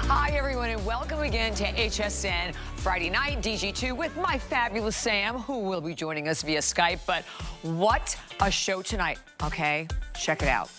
Hi, everyone, and welcome again to HSN Friday night, DG2 with my fabulous Sam, who will be joining us via Skype. But what a show tonight, okay? Check it out.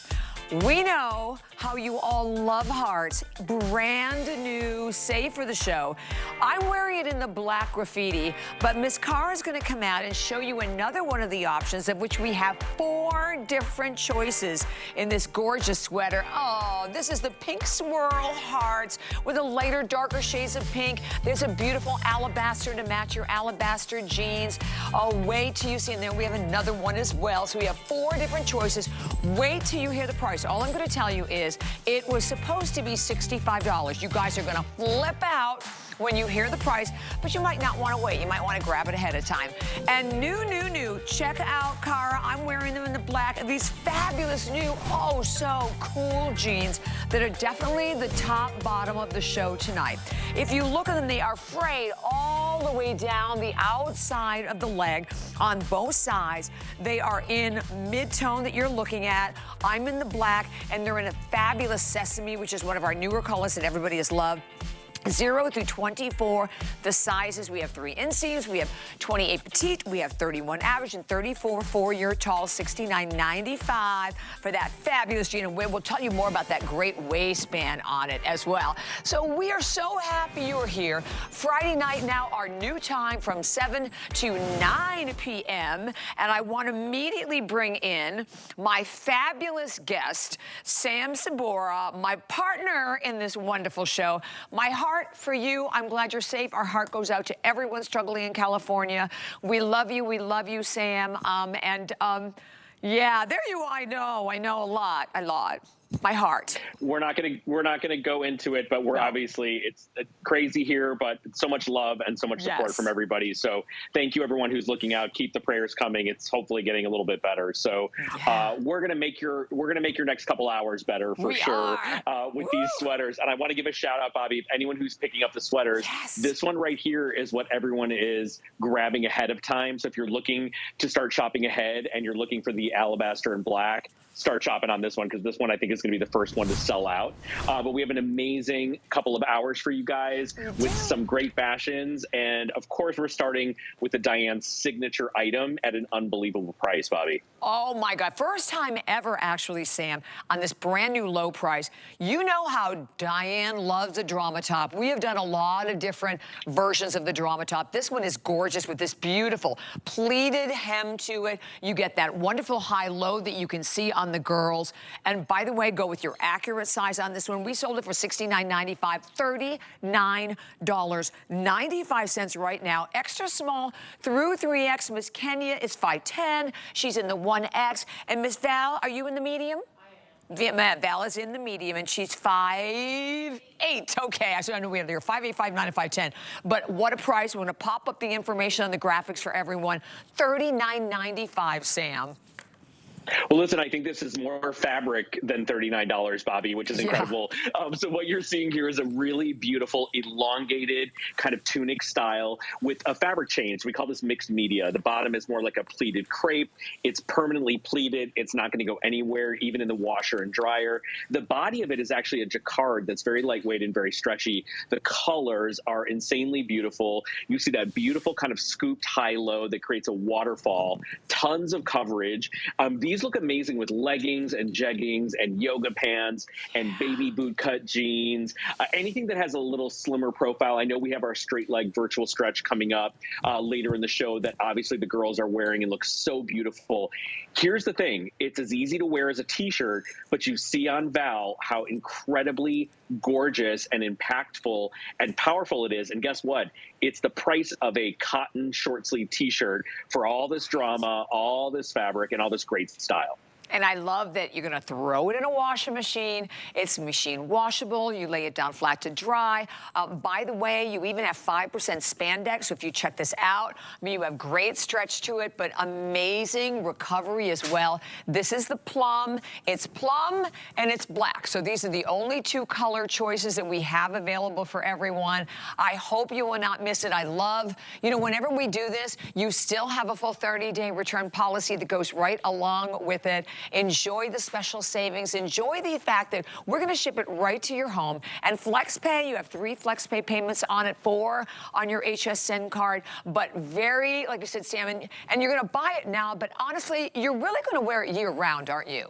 We know how you all love hearts, brand new, save for the show. I'm wearing it in the black graffiti, but Miss Cara is going to come out and show you another one of the options, of which we have 4 different choices in this gorgeous sweater. Oh, this is the pink swirl hearts with a lighter, darker shades of pink. There's a beautiful alabaster to match your alabaster jeans. Oh, wait till you see, and then we have another one as well. So we have 4 different choices. Wait till you hear the price. All I'm going to tell you is it was supposed to be $65. You guys are going to flip out when you hear the price, but you might not want to wait. You might want to grab it ahead of time. And new, check out Cara. I'm wearing them in the black. These fabulous new, oh, so cool jeans that are definitely the top bottom of the show tonight. If you look at them, they are frayed all the way down the outside of the leg on both sides. They are in mid-tone that you're looking at. I'm in the black, and they're in a fabulous sesame, which is one of our newer colors that everybody has loved. 0 through 24, the sizes. We have 3 inseams, we have 28 petite, we have 31 average, and 34 for your tall, $69.95 for that fabulous jean. And we'll tell you more about that great waistband on it as well. So we are so happy you're here. Friday night now, our new time from 7 to 9 p.m. And I want to immediately bring in my fabulous guest, Sam Sabora, my partner in this wonderful show. My heart for you. I'm glad you're safe. Our heart goes out to everyone struggling in California. We love you, Sam. Yeah, there you are. I know a lot. My heart. We're not gonna go into it, but we're obviously, it's crazy here, but so much love and so much support from everybody. So thank you, everyone who's looking out. Keep the prayers coming. It's hopefully getting a little bit better. So we're gonna make your next couple hours better for sure with these sweaters. And I want to give a shout out, Bobbi, anyone who's picking up the sweaters. This one right here is what everyone is grabbing ahead of time. So if you're looking to start shopping ahead and you're looking for the alabaster and black, start shopping on this one, because this one I think is going to be the first one to sell out. But we have an amazing couple of hours for you guys with some great fashions. And of course, we're starting with the Diane signature item at an unbelievable price, Bobbi. Oh my God, first time ever actually, Sam, on this brand new low price. You know how Diane loves a drama top. We have done a lot of different versions of the drama top. This one is gorgeous with this beautiful pleated hem to it. You get that wonderful high-low that you can see on the girls. And by the way, go with your accurate size on this one. We sold it for $69.95, $39.95 right now. Extra small through 3X. Miss Kenya is 5'10". She's in the 1X. And Miss Val, are you in the medium? Val is in the medium, and she's 5'8". Okay, actually, I know we have there 5'8", 5'9", and 5'10". But what a price. We're going to pop up the information on the graphics for everyone. $39.95, Sam. Well, listen, I think this is more fabric than $39, Bobbi, which is incredible. So what you're seeing here is a really beautiful, elongated kind of tunic style with a fabric change. We call this mixed media. The bottom is more like a pleated crepe. It's permanently pleated. It's not going to go anywhere, even in the washer and dryer. The body of it is actually a jacquard that's very lightweight and very stretchy. The colors are insanely beautiful. You see that beautiful kind of scooped high-low that creates a waterfall. Tons of coverage. These look amazing with leggings and jeggings and yoga pants and baby boot cut jeans, anything that has a little slimmer profile. I know we have our straight leg virtual stretch coming up later in the show that obviously the girls are wearing and looks so beautiful. Here's the thing. It's as easy to wear as a t-shirt, but you see on Val how incredibly gorgeous and impactful and powerful it is. And guess what? It's the price of a cotton short sleeve t-shirt for all this drama, all this fabric, and all this great style. And I love that you're gonna throw it in a washing machine. It's machine washable. You lay it down flat to dry. By the way, you even have 5% spandex. So if you check this out, I mean, you have great stretch to it, but amazing recovery as well. This is the plum. It's plum and it's black. So these are the only 2 color choices that we have available for everyone. I hope you will not miss it. I love, you know, whenever we do this, you still have a full 30-day return policy that goes right along with it. Enjoy the special savings. Enjoy the fact that we're going to ship it right to your home. And FlexPay, you have 3 FlexPay payments on it, 4 on your HSN card, but very, like you said, Sam, and you're going to buy it now, but honestly, you're really going to wear it year round, aren't you?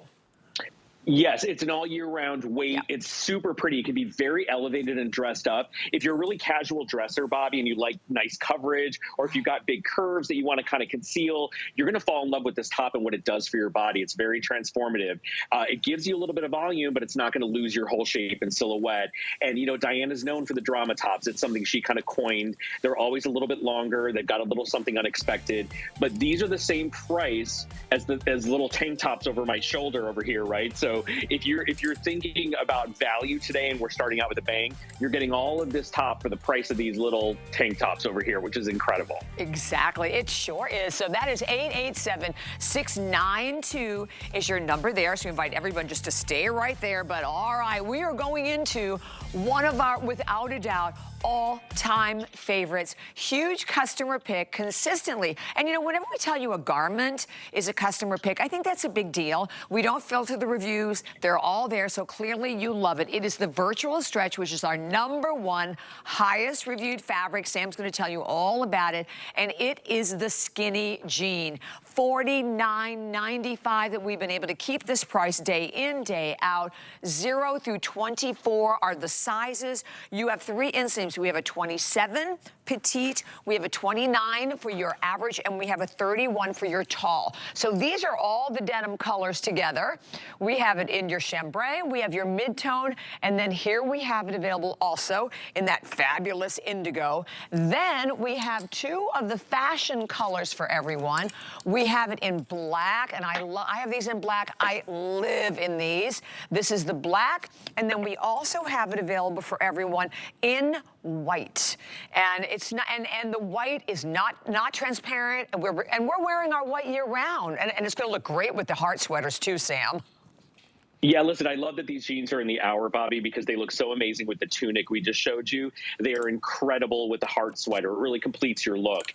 Yes, it's an all year round weight. Yeah. It's super pretty. It can be very elevated and dressed up. If you're a really casual dresser, Bobbi, and you like nice coverage, or if you've got big curves that you want to kind of conceal, you're going to fall in love with this top and what it does for your body. It's very transformative. It gives you a little bit of volume, but it's not going to lose your whole shape and silhouette. And, you know, Diana's known for the drama tops. It's something she kind of coined. They're always a little bit longer. They've got a little something unexpected. But these are the same price as little tank tops over my shoulder over here, right? So if you're thinking about value today and we're starting out with a bang, you're getting all of this top for the price of these little tank tops over here, which is incredible. Exactly. It sure is. So that is 887-692 is your number there. So we invite everyone just to stay right there. But all right, we are going into one of our, without a doubt, all-time favorites. Huge customer pick consistently. And you know, whenever we tell you a garment is a customer pick, I think that's a big deal. We don't filter the reviews. They're all there, so clearly you love it. It is the virtual stretch, which is our #1 highest reviewed fabric. Sam's going to tell you all about it. And it is the skinny jean. $49.95 that we've been able to keep this price day in, day out. 0 through 24 are the sizes. You have 3 inseams. We have a 27 petite, we have a 29 for your average, and we have a 31 for your tall. So these are all the denim colors together. We have it in your chambray, we have your mid-tone, and then here we have it available also in that fabulous indigo. Then we have 2 of the fashion colors for everyone. We have it in black, and I have these in black. I live in these. This is the black, and then we also have it available for everyone in white. And it's not, and the white is not transparent, and we're wearing our white year round, and it's going to look great with the heart sweaters too, Sam. Yeah, listen, I love that these jeans are in the hour, Bobbi, because they look so amazing with the tunic we just showed you. They are incredible with the heart sweater. It really completes your look.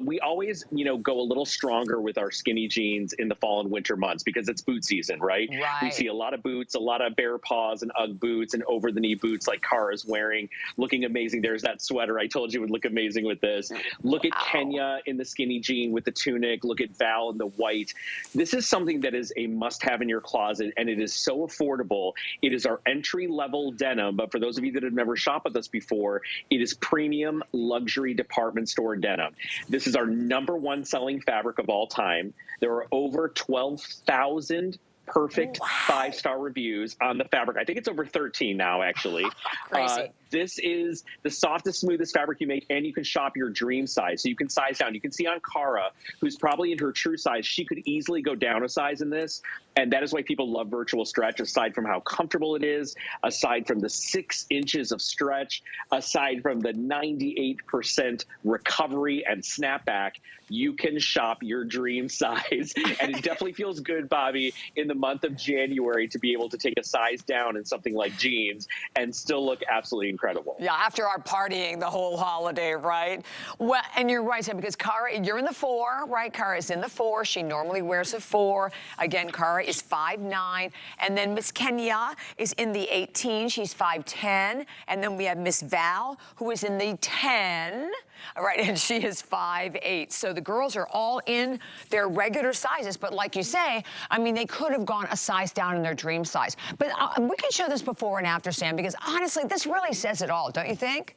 We always, you know, go a little stronger with our skinny jeans in the fall and winter months because it's boot season, right? We see a lot of boots, a lot of bare paws and Ugg boots and over-the-knee boots like Kara's wearing, looking amazing. There's that sweater I told you would look amazing with this. Look at Kenya in the skinny jean with the tunic. Look at Val in the white. This is something that is a must-have in your closet, and it is so affordable. It is our entry-level denim, but for those of you that have never shopped with us before, it is premium luxury department store denim. This is our #1 selling fabric of all time. There are over 12,000 perfect 5-star reviews on the fabric. I think it's over 13 now, actually. Crazy. This is the softest, smoothest fabric you make, and you can shop your dream size. So you can size down. You can see on Cara, who's probably in her true size, she could easily go down a size in this. And that is why people love virtual stretch, aside from how comfortable it is, aside from the 6 inches of stretch, aside from the 98% recovery and snapback. You can shop your dream size. And it definitely feels good, Bobbi, in the month of January to be able to take a size down in something like jeans and still look absolutely incredible. Yeah, after our partying the whole holiday, right? Well, and you're right, Sam, because Cara, you're in the 4, right? Cara is in the 4. She normally wears a 4. Again, Cara is 5'9", and then Miss Kenya is in the 18. She's 5'10", and then we have Miss Val, who is in the 10. All right, and she is 5'8". So the girls are all in their regular sizes, but like you say, I mean, they could have gone a size down in their dream size. But we can show this before and after, Sam, because honestly, this really says it all, don't you think?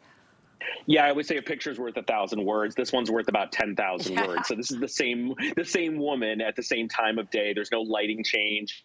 Yeah, I would say a picture's worth 1,000 words. This one's worth about 10,000 words. So this is the same woman at the same time of day. There's no lighting change.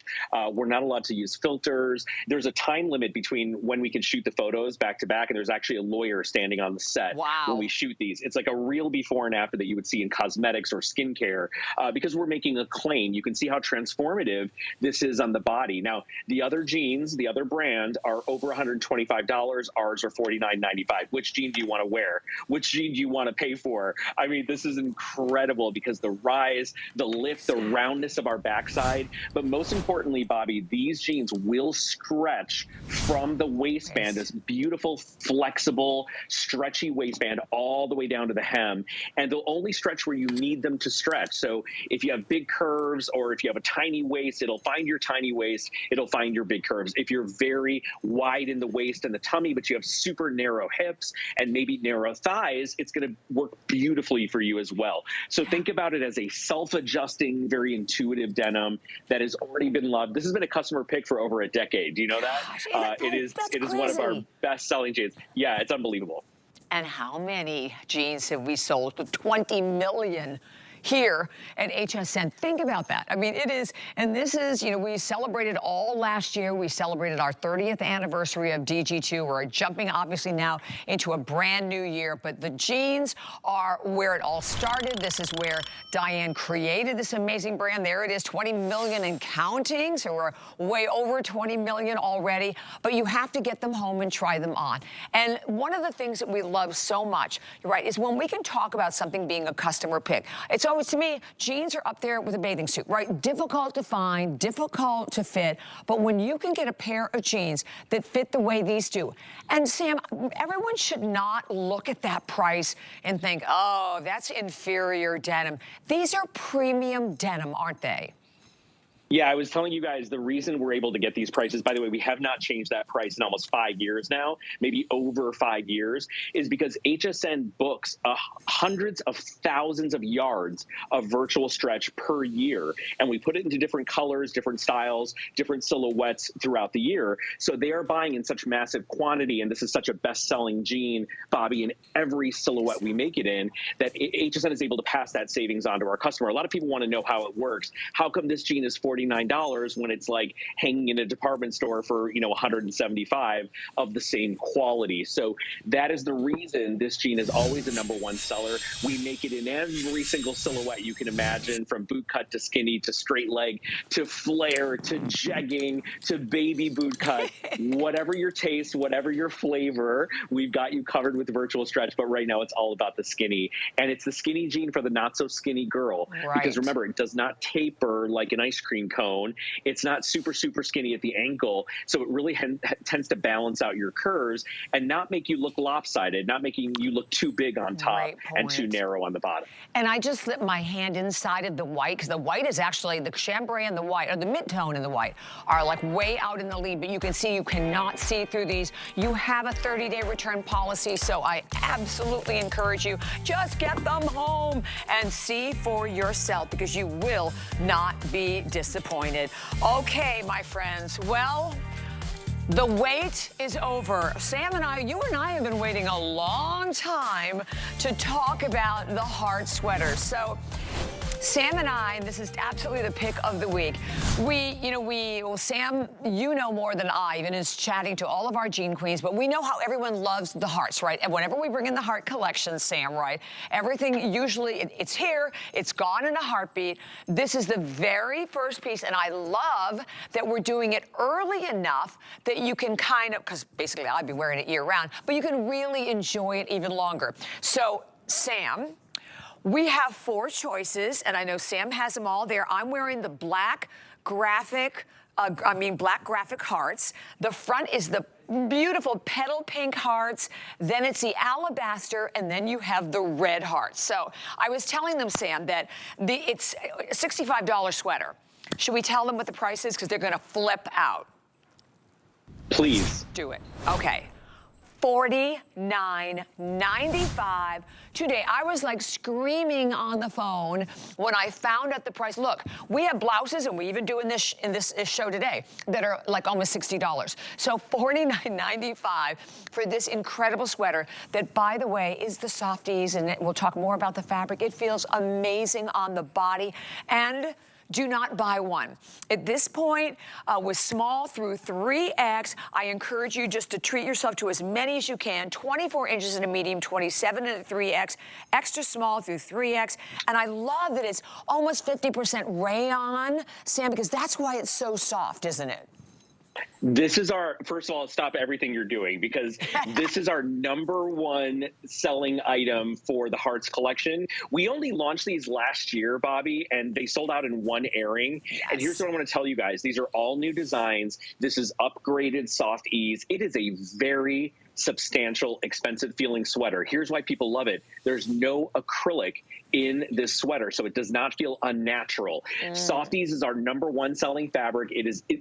We're not allowed to use filters. There's a time limit between when we can shoot the photos back to back, and there's actually a lawyer standing on the set when we shoot these. It's like a real before and after that you would see in cosmetics or skincare because we're making a claim. You can see how transformative this is on the body. Now, the other jeans, the other brand, are over $125. Ours are $49.95. Which jean do you want to wear? Which jean do you want to pay for? I mean, this is incredible because the rise, the lift, the roundness of our backside, but most importantly, Bobbi, these jeans will stretch from the waistband, this beautiful, flexible, stretchy waistband all the way down to the hem, and they'll only stretch where you need them to stretch. So if you have big curves or if you have a tiny waist, it'll find your tiny waist, it'll find your big curves. If you're very wide in the waist and the tummy, but you have super narrow hips and maybe narrow thighs, it's going to work beautifully for you as well. So think about it as a self-adjusting, very intuitive denim that has already been loved. This has been a customer pick for over a decade. Do you know that? It is one of our best-selling jeans. Yeah, it's unbelievable. And how many jeans have we sold? With 20 million here at HSN. Think about that. I mean, it is, and this is, you know, we celebrated all last year. We celebrated our 30th anniversary of DG2. We're jumping, obviously, now into a brand new year, but the jeans are where it all started. This is where Diane created this amazing brand. There it is, 20 million and counting. So we're way over 20 million already, but you have to get them home and try them on. And one of the things that we love so much, you're right, is when we can talk about something being a customer pick. It's always, to me, jeans are up there with a bathing suit, right? Difficult to find, difficult to fit, but when you can get a pair of jeans that fit the way these do, and Sam, everyone should not look at that price and think, oh, that's inferior denim. These are premium denim, aren't they? Yeah, I was telling you guys the reason we're able to get these prices, by the way, we have not changed that price in almost 5 years now, maybe over 5 years, is because HSN books hundreds of thousands of yards of virtual stretch per year. And we put it into different colors, different styles, different silhouettes throughout the year. So they are buying in such massive quantity. And this is such a best-selling jean, Bobbi, in every silhouette we make it in, that HSN is able to pass that savings on to our customer. A lot of people want to know how it works. How come this jean is $49 when it's like hanging in a department store for, you know, $175 of the same quality? So that is the reason this jean is always a #1 seller. We make it in every single silhouette you can imagine, from boot cut to skinny to straight leg to flare to jegging to baby boot cut. Whatever your taste, whatever your flavor, we've got you covered with virtual stretch. But right now it's all about the skinny, and it's the skinny jean for the not so skinny girl. Right. Because remember, it does not taper like an ice cream cone. It's not super, super skinny at the ankle. So it really tends to balance out your curves and not make you look lopsided, not making you look too big on top and too narrow on the bottom. And I just slipped my hand inside of the white, because the white is actually, the chambray and the white, or the mid-tone and the white, are like way out in the lead, but you can see you cannot see through these. You have a 30-day return policy, so I absolutely encourage you, just get them home and see for yourself, because you will not be disappointed. Okay, my friends, well, the wait is over. Sam and I, you and I have been waiting a long time to talk about the heart sweaters. So Sam and I, and this is absolutely the pick of the week. Well, Sam, you know more than I, even is chatting to all of our jean queens, but we know how everyone loves the hearts, right? And whenever we bring in the heart collection, Sam, right, everything usually, it's here, it's gone in a heartbeat. This is the very first piece, and I love that we're doing it early enough that you can kind of, because basically I'd be wearing it year round, but you can really enjoy it even longer. So, Sam, we have 4 choices, and I know Sam has them all there. I'm wearing the black graphic hearts. The front is the beautiful petal pink hearts, then it's the alabaster, and then you have the red hearts. So I was telling them, Sam, that it's a $65 sweater. Should we tell them what the price is? Because they're gonna flip out. Please. Do it. Okay. $49.95 today. I was like screaming on the phone when I found out the price. Look, we have blouses, and we even do in this show today, that are like almost $60. So $49.95 for this incredible sweater that, by the way, is the softies, and we'll talk more about the fabric. It feels amazing on the body, and do not buy one. At this point, with small through 3X, I encourage you just to treat yourself to as many as you can. 24 inches in a medium, 27 in a 3X, extra small through 3X. And I love that it's almost 50% rayon, Sam, because that's why it's so soft, isn't it? This is our, first of all, stop everything you're doing, because this is our #1 selling item for the Hearts collection. We only launched these last year, Bobbi, and they sold out in one airing. Yes. And here's what I want to tell you guys. These are all new designs. This is upgraded soft ease. It is a very substantial, expensive feeling sweater. Here's why people love it. There's no acrylic in this sweater, so it does not feel unnatural. Softies is our #1 selling fabric.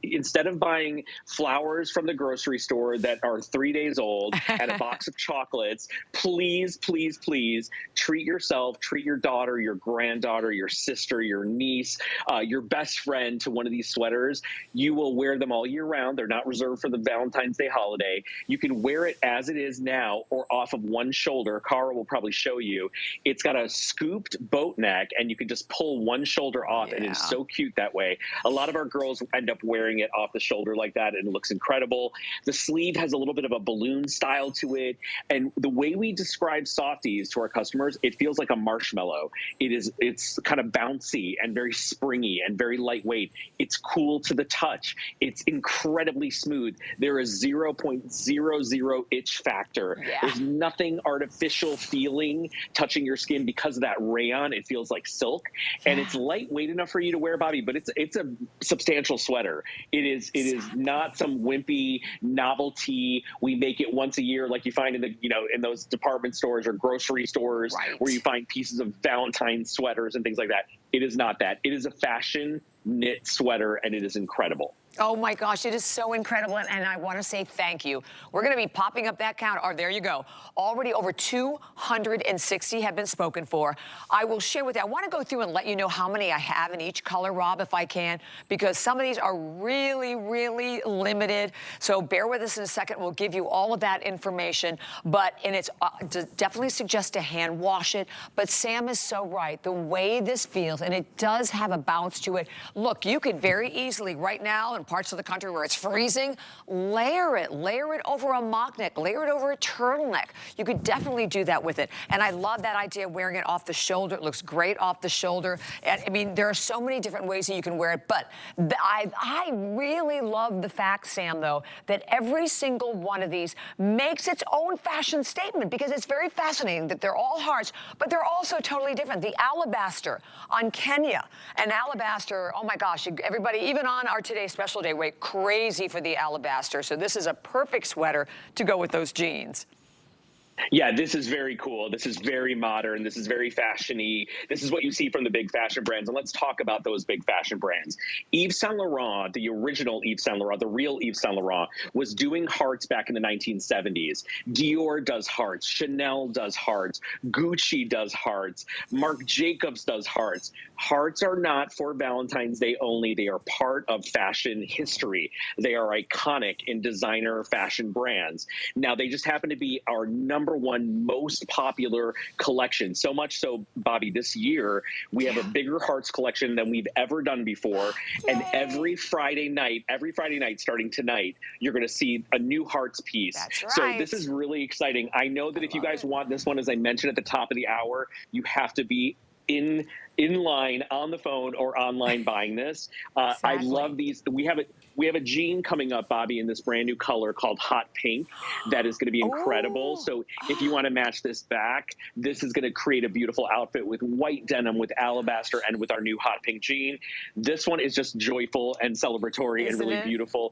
Instead of buying flowers from the grocery store that are 3 days old and a box of chocolates, please, please, please treat yourself, treat your daughter, your granddaughter, your sister, your niece, your best friend to one of these sweaters. You will wear them all year round. They're not reserved for the Valentine's Day holiday. You can wear it as it is now or off of one shoulder. Cara will probably show you. It's got a scooped boat neck, and you can just pull one shoulder off, and it is so cute that way. A lot of our girls end up wearing it off the shoulder like that, and it looks incredible. The sleeve has a little bit of a balloon style to it, and the way we describe softies to our customers, it feels like a marshmallow. It's kind of bouncy and very springy and very lightweight. It's cool to the touch. It's incredibly smooth. There is 0.00 itch factor. There's nothing artificial feeling touching your skin because of that rayon. It feels like silk, and it's lightweight enough for you to wear, Bobbi, but it's a substantial sweater. It is not some wimpy novelty. We make it once a year, like you find in in those department stores or grocery stores, where you find pieces of Valentine's sweaters and things like that. It is not that. It is a fashion knit sweater, and it is incredible. Oh my gosh, it is so incredible, and I want to say thank you. We're going to be popping up that count. Oh, there you go. Already over 260 have been spoken for. I will share with you. I want to go through and let you know how many I have in each color, Rob, if I can, because some of these are really, really limited. So bear with us in a second. We'll give you all of that information, and it's definitely suggest to hand wash it. But Sam is so right. The way this feels, and it does have a bounce to it. Look, you could very easily right now in parts of the country where it's freezing, layer it over a mock neck, layer it over a turtleneck. You could definitely do that with it. And I love that idea of wearing it off the shoulder. It looks great off the shoulder. And, I mean, there are so many different ways that you can wear it, but I really love the fact, Sam, though, that every single one of these makes its own fashion statement, because it's very fascinating that they're all hearts, but they're also totally different. The alabaster on Kenya, and alabaster, oh my gosh, everybody, even on our Today Special Day, went crazy for the alabaster. So this is a perfect sweater to go with those jeans. Yeah, this is very cool. This is very modern. This is very fashion-y. This is what you see from the big fashion brands. And let's talk about those big fashion brands. Yves Saint Laurent, the original Yves Saint Laurent, the real Yves Saint Laurent, was doing hearts back in the 1970s. Dior does hearts. Chanel does hearts. Gucci does hearts. Marc Jacobs does hearts. Hearts are not for Valentine's Day only. They are part of fashion history. They are iconic in designer fashion brands. Now, they just happen to be our #1 most popular collection. So much so, Bobbi, this year we have a bigger hearts collection than we've ever done before. And every Friday night starting tonight, you're going to see a new hearts piece. That's right. So this is really exciting. I know that if you guys want this one, as I mentioned at the top of the hour, you have to be in line, on the phone, or online buying this. I love these. We have a jean coming up, Bobbi, in this brand new color called Hot Pink that is going to be incredible. So if you want to match this back, this is going to create a beautiful outfit with white denim, with alabaster, and with our new Hot Pink jean. This one is just joyful and celebratory and really beautiful.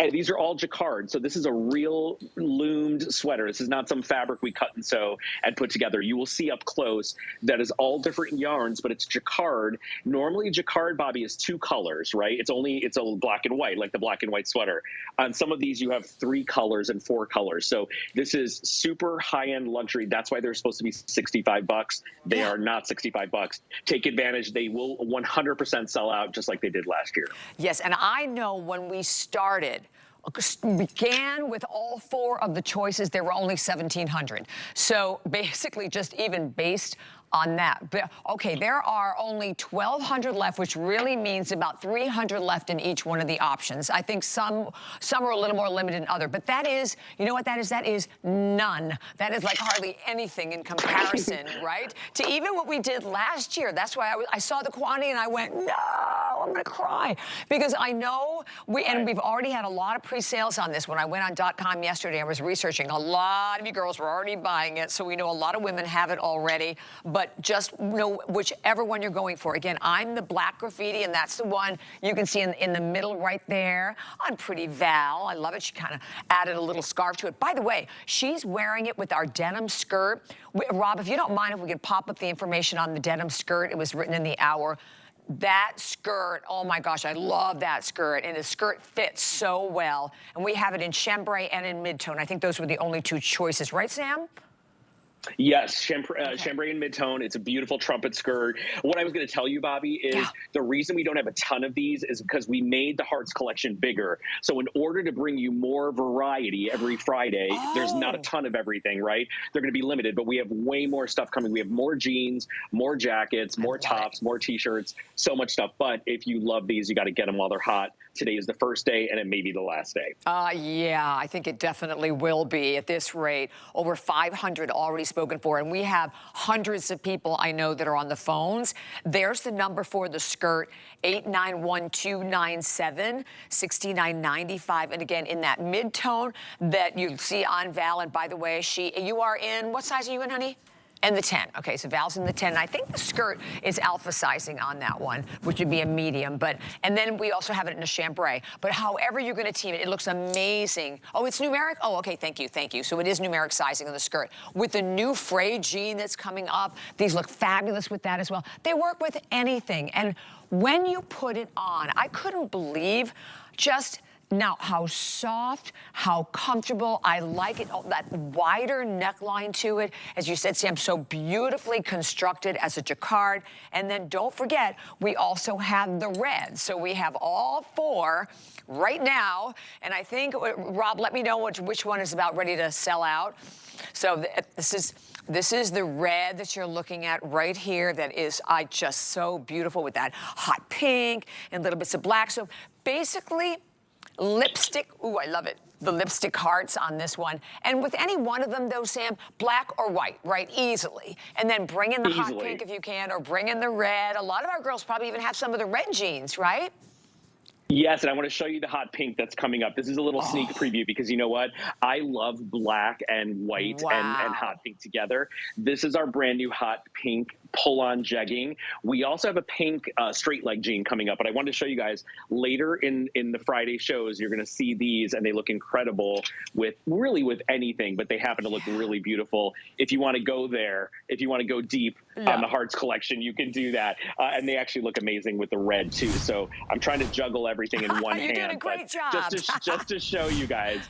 And these are all jacquard, so this is a real loomed sweater. This is not some fabric we cut and sew and put together. You will see up close that is all different yarns, but it's jacquard. Normally, jacquard, Bobbi, is 2 colors, right? It's a black and white, like the black and white sweater. On some of these, you have 3 colors and 4 colors. So this is super high-end luxury. That's why they're supposed to be $65. They are not $65. Take advantage. They will 100% sell out, just like they did last year. Yes, and I know when we began with all 4 of the choices, there were only 1,700. So basically, just even based on that. But okay, there are only 1,200 left, which really means about 300 left in each one of the options. I think some are a little more limited than other, but that is, you know what that is? That is none. That is like hardly anything in comparison, right? To even what we did last year. That's why I saw the quantity and I went, no, I'm gonna cry. Because I know, we've already had a lot of pre-sales on this. When I went on .com yesterday, I was researching. A lot of you girls were already buying it, so we know a lot of women have it already. But just know whichever one you're going for. Again, I'm the black graffiti, and that's the one you can see in the middle right there on Pretty Val. I love it. She kind of added a little scarf to it. By the way, she's wearing it with our denim skirt. Rob, if you don't mind, if we could pop up the information on the denim skirt. It was written in the hour. That skirt, oh my gosh, I love that skirt. And the skirt fits so well. And we have it in chambray and in mid-tone. I think those were the only two choices, right, Sam? Yes, chambray and mid-tone. It's a beautiful trumpet skirt. What I was going to tell you, Bobbi, is the reason we don't have a ton of these is because we made the Hearts collection bigger. So in order to bring you more variety every Friday, there's not a ton of everything, right? They're going to be limited, but we have way more stuff coming. We have more jeans, more jackets, more tops, more T-shirts, so much stuff. But if you love these, you got to get them while they're hot. Today is the first day, and it may be the last day. Yeah, I think it definitely will be at this rate. Over 500 already spoken for, and we have hundreds of people I know that are on the phones. There's the number for the skirt, 891-297, $69.95. And again, in that mid-tone that you see on Val, and by the way, you are in, what size are you in, honey? And the 10. Okay, so Val's in the 10. And I think the skirt is alpha sizing on that one, which would be a medium. And then we also have it in a chambray. But however you're going to team it, it looks amazing. Oh, it's numeric? Oh, okay, thank you, thank you. So it is numeric sizing on the skirt. With the new Frayed jean that's coming up, these look fabulous with that as well. They work with anything. And when you put it on, I couldn't believe just now how soft, how comfortable. I like it, that wider neckline to it. As you said, Sam, so beautifully constructed as a jacquard. And then don't forget, we also have the red. So we have all four right now. And I think, Rob, let me know which one is about ready to sell out. So this is the red that you're looking at right here. That is just so beautiful with that hot pink and little bits of black. So basically, lipstick, ooh, I love it. The lipstick hearts on this one. And with any one of them, though, Sam, black or white, right? Easily. And then bring in the hot pink if you can, or bring in the red. A lot of our girls probably even have some of the red jeans, right? Yes, and I want to show you the hot pink that's coming up. This is a little sneak preview because you know what? I love black and white and hot pink together. This is our brand new hot pink pull-on jegging. We also have a pink straight leg jean coming up, but I wanted to show you guys later in the Friday shows, you're going to see these and they look incredible with anything, but they happen to look really beautiful. If you want to go there, if you want to go deep on the Hearts collection, you can do that. And they actually look amazing with the red too. So I'm trying to juggle everything in one hand. You're doing a great job. Just to show you guys,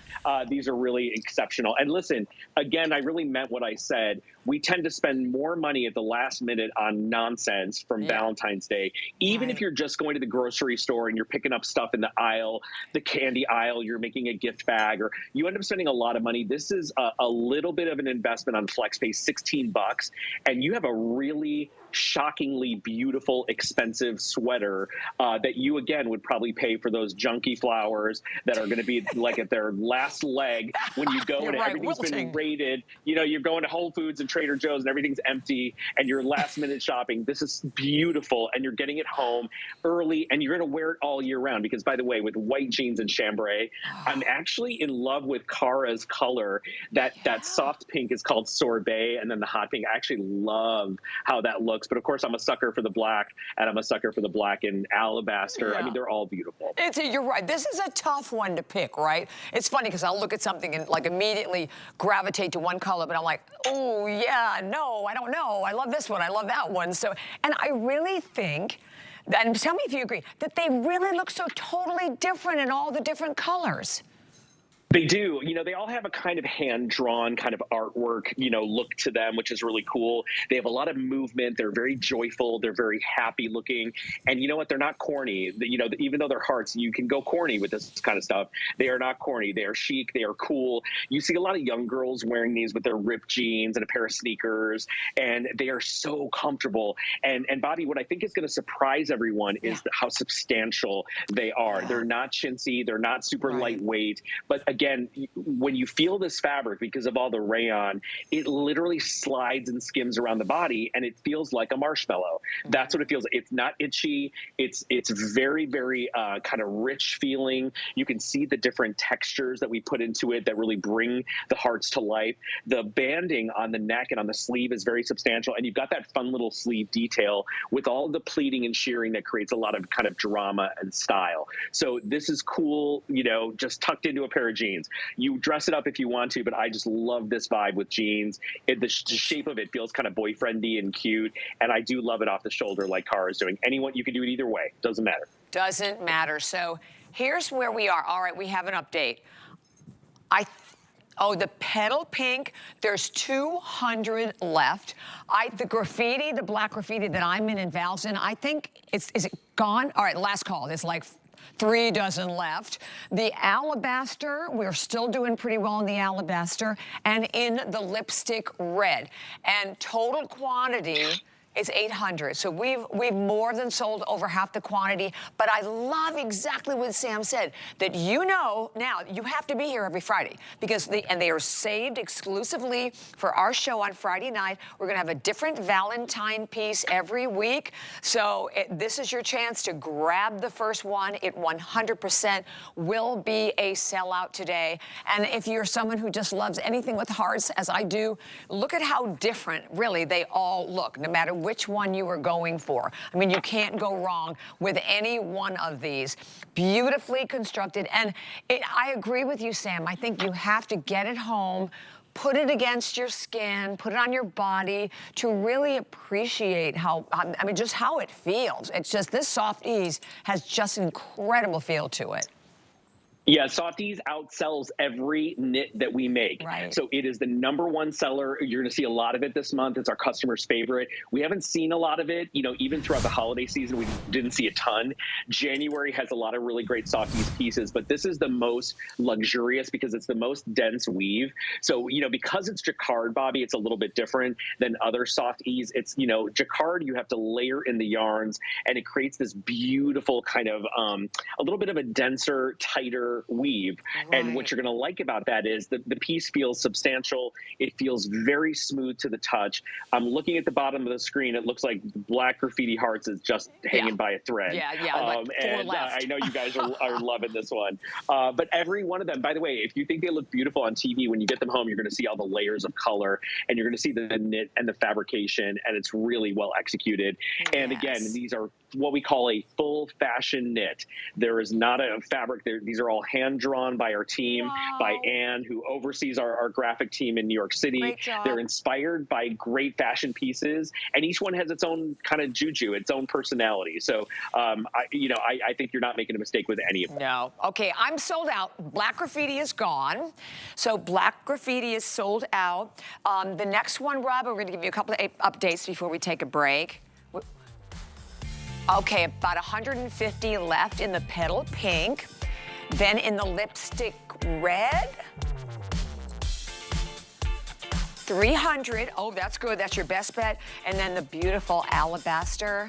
these are really exceptional. And listen, again, I really meant what I said. We tend to spend more money at the last minute on nonsense from Valentine's Day. Even if you're just going to the grocery store and you're picking up stuff in the aisle, the candy aisle, you're making a gift bag, or you end up spending a lot of money. This is a little bit of an investment on FlexPay, $16, and you have a really shockingly beautiful, expensive sweater that you, again, would probably pay for those junky flowers that are going to be like at their last leg when you go and everything's been raided. You know, you're going to Whole Foods and Trader Joe's and everything's empty and you're last minute shopping. This is beautiful, and you're getting it home early, and you're going to wear it all year round because, by the way, with white jeans and chambray, I'm actually in love with Cara's color. That soft pink is called sorbet, and then the hot pink, I actually love how that looks. But of course, I'm a sucker for the black, and I'm a sucker for the black in alabaster. I mean, they're all beautiful. You're right. This is a tough one to pick, right? It's funny because I'll look at something and like immediately gravitate to one color, but I'm like, oh yeah, no, I don't know. I love this one. I love that one. So, and I really think, and tell me if you agree, that they really look so totally different in all the different colors. They do. You know, they all have a kind of hand-drawn kind of artwork, you know, look to them, which is really cool. They have a lot of movement. They're very joyful. They're very happy looking. And you know what? They're not corny. You know, even though they're hearts, you can go corny with this kind of stuff. They are not corny. They are chic. They are cool. You see a lot of young girls wearing these with their ripped jeans and a pair of sneakers, and they are so comfortable. And Bobbi, what I think is going to surprise everyone is how substantial they are. They're not chintzy. They're not super lightweight. But again, when you feel this fabric, because of all the rayon, it literally slides and skims around the body, and it feels like a marshmallow. That's what it feels like. It's not itchy. It's very, very kind of rich feeling. You can see the different textures that we put into it that really bring the hearts to life. The banding on the neck and on the sleeve is very substantial, and you've got that fun little sleeve detail with all the pleating and shearing that creates a lot of kind of drama and style. So this is cool, you know, just tucked into a pair of jeans. You dress it up if you want to, but I just love this vibe with jeans. The shape of it feels kind of boyfriendy and cute, and I do love it off the shoulder like Cara is doing. Anyone, you can do it either way. Doesn't matter. Doesn't matter. So here's where we are. All right, we have an update. Oh, the petal pink, there's 200 left. The graffiti, the black graffiti that I'm in Val's in, I think, is it gone? All right, last call. There's like 3 dozen left. The alabaster, we're still doing pretty well in the alabaster, and in the lipstick red. And total quantity is 800. So we've more than sold over half the quantity. But I love exactly what Sam said, that you know now you have to be here every Friday because they are saved exclusively for our show on Friday night. We're gonna have a different Valentine piece every week. So this is your chance to grab the first one. It 100% will be a sellout today. And if you're someone who just loves anything with hearts, as I do, look at how different really they all look, no matter which one you were going for. I mean, you can't go wrong with any one of these. Beautifully constructed. And I agree with you, Sam. I think you have to get it home, put it against your skin, put it on your body to really appreciate how, I mean, just how it feels. It's just, this soft ease has just an incredible feel to it. Yeah, Softies outsells every knit that we make. Right. So it is the #1 seller. You're going to see a lot of it this month. It's our customer's favorite. We haven't seen a lot of it, you know, even throughout the holiday season, we didn't see a ton. January has a lot of really great Softies pieces, but this is the most luxurious because it's the most dense weave. So, you know, because it's jacquard, Bobbi, it's a little bit different than other Softies. It's, you know, jacquard, you have to layer in the yarns, and it creates this beautiful kind of, a little bit of a denser, tighter weave. Right. And what you're going to like about that is the piece feels substantial. It feels very smooth to the touch. I'm looking at the bottom of the screen. It looks like black graffiti hearts is just hanging by a thread. Like and I know you guys are loving this one. But every one of them, by the way, if you think they look beautiful on TV, when you get them home, you're going to see all the layers of color, and you're going to see the knit and the fabrication, and it's really well executed. Yes. And again, these are what we call a full fashion knit. There is not a fabric there. These are all hand-drawn by our team, by Anne, who oversees our graphic team in New York City. They're inspired by great fashion pieces, and each one has its own kind of juju, its own personality. So, I think you're not making a mistake with any of them. No. Okay, I'm sold out. Black graffiti is gone. So black graffiti is sold out. The next one, Rob, we're going to give you a couple of updates before we take a break. Okay, about 150 left in the petal pink. Then in the lipstick red, 300. Oh, that's good. That's your best bet. And then the beautiful alabaster,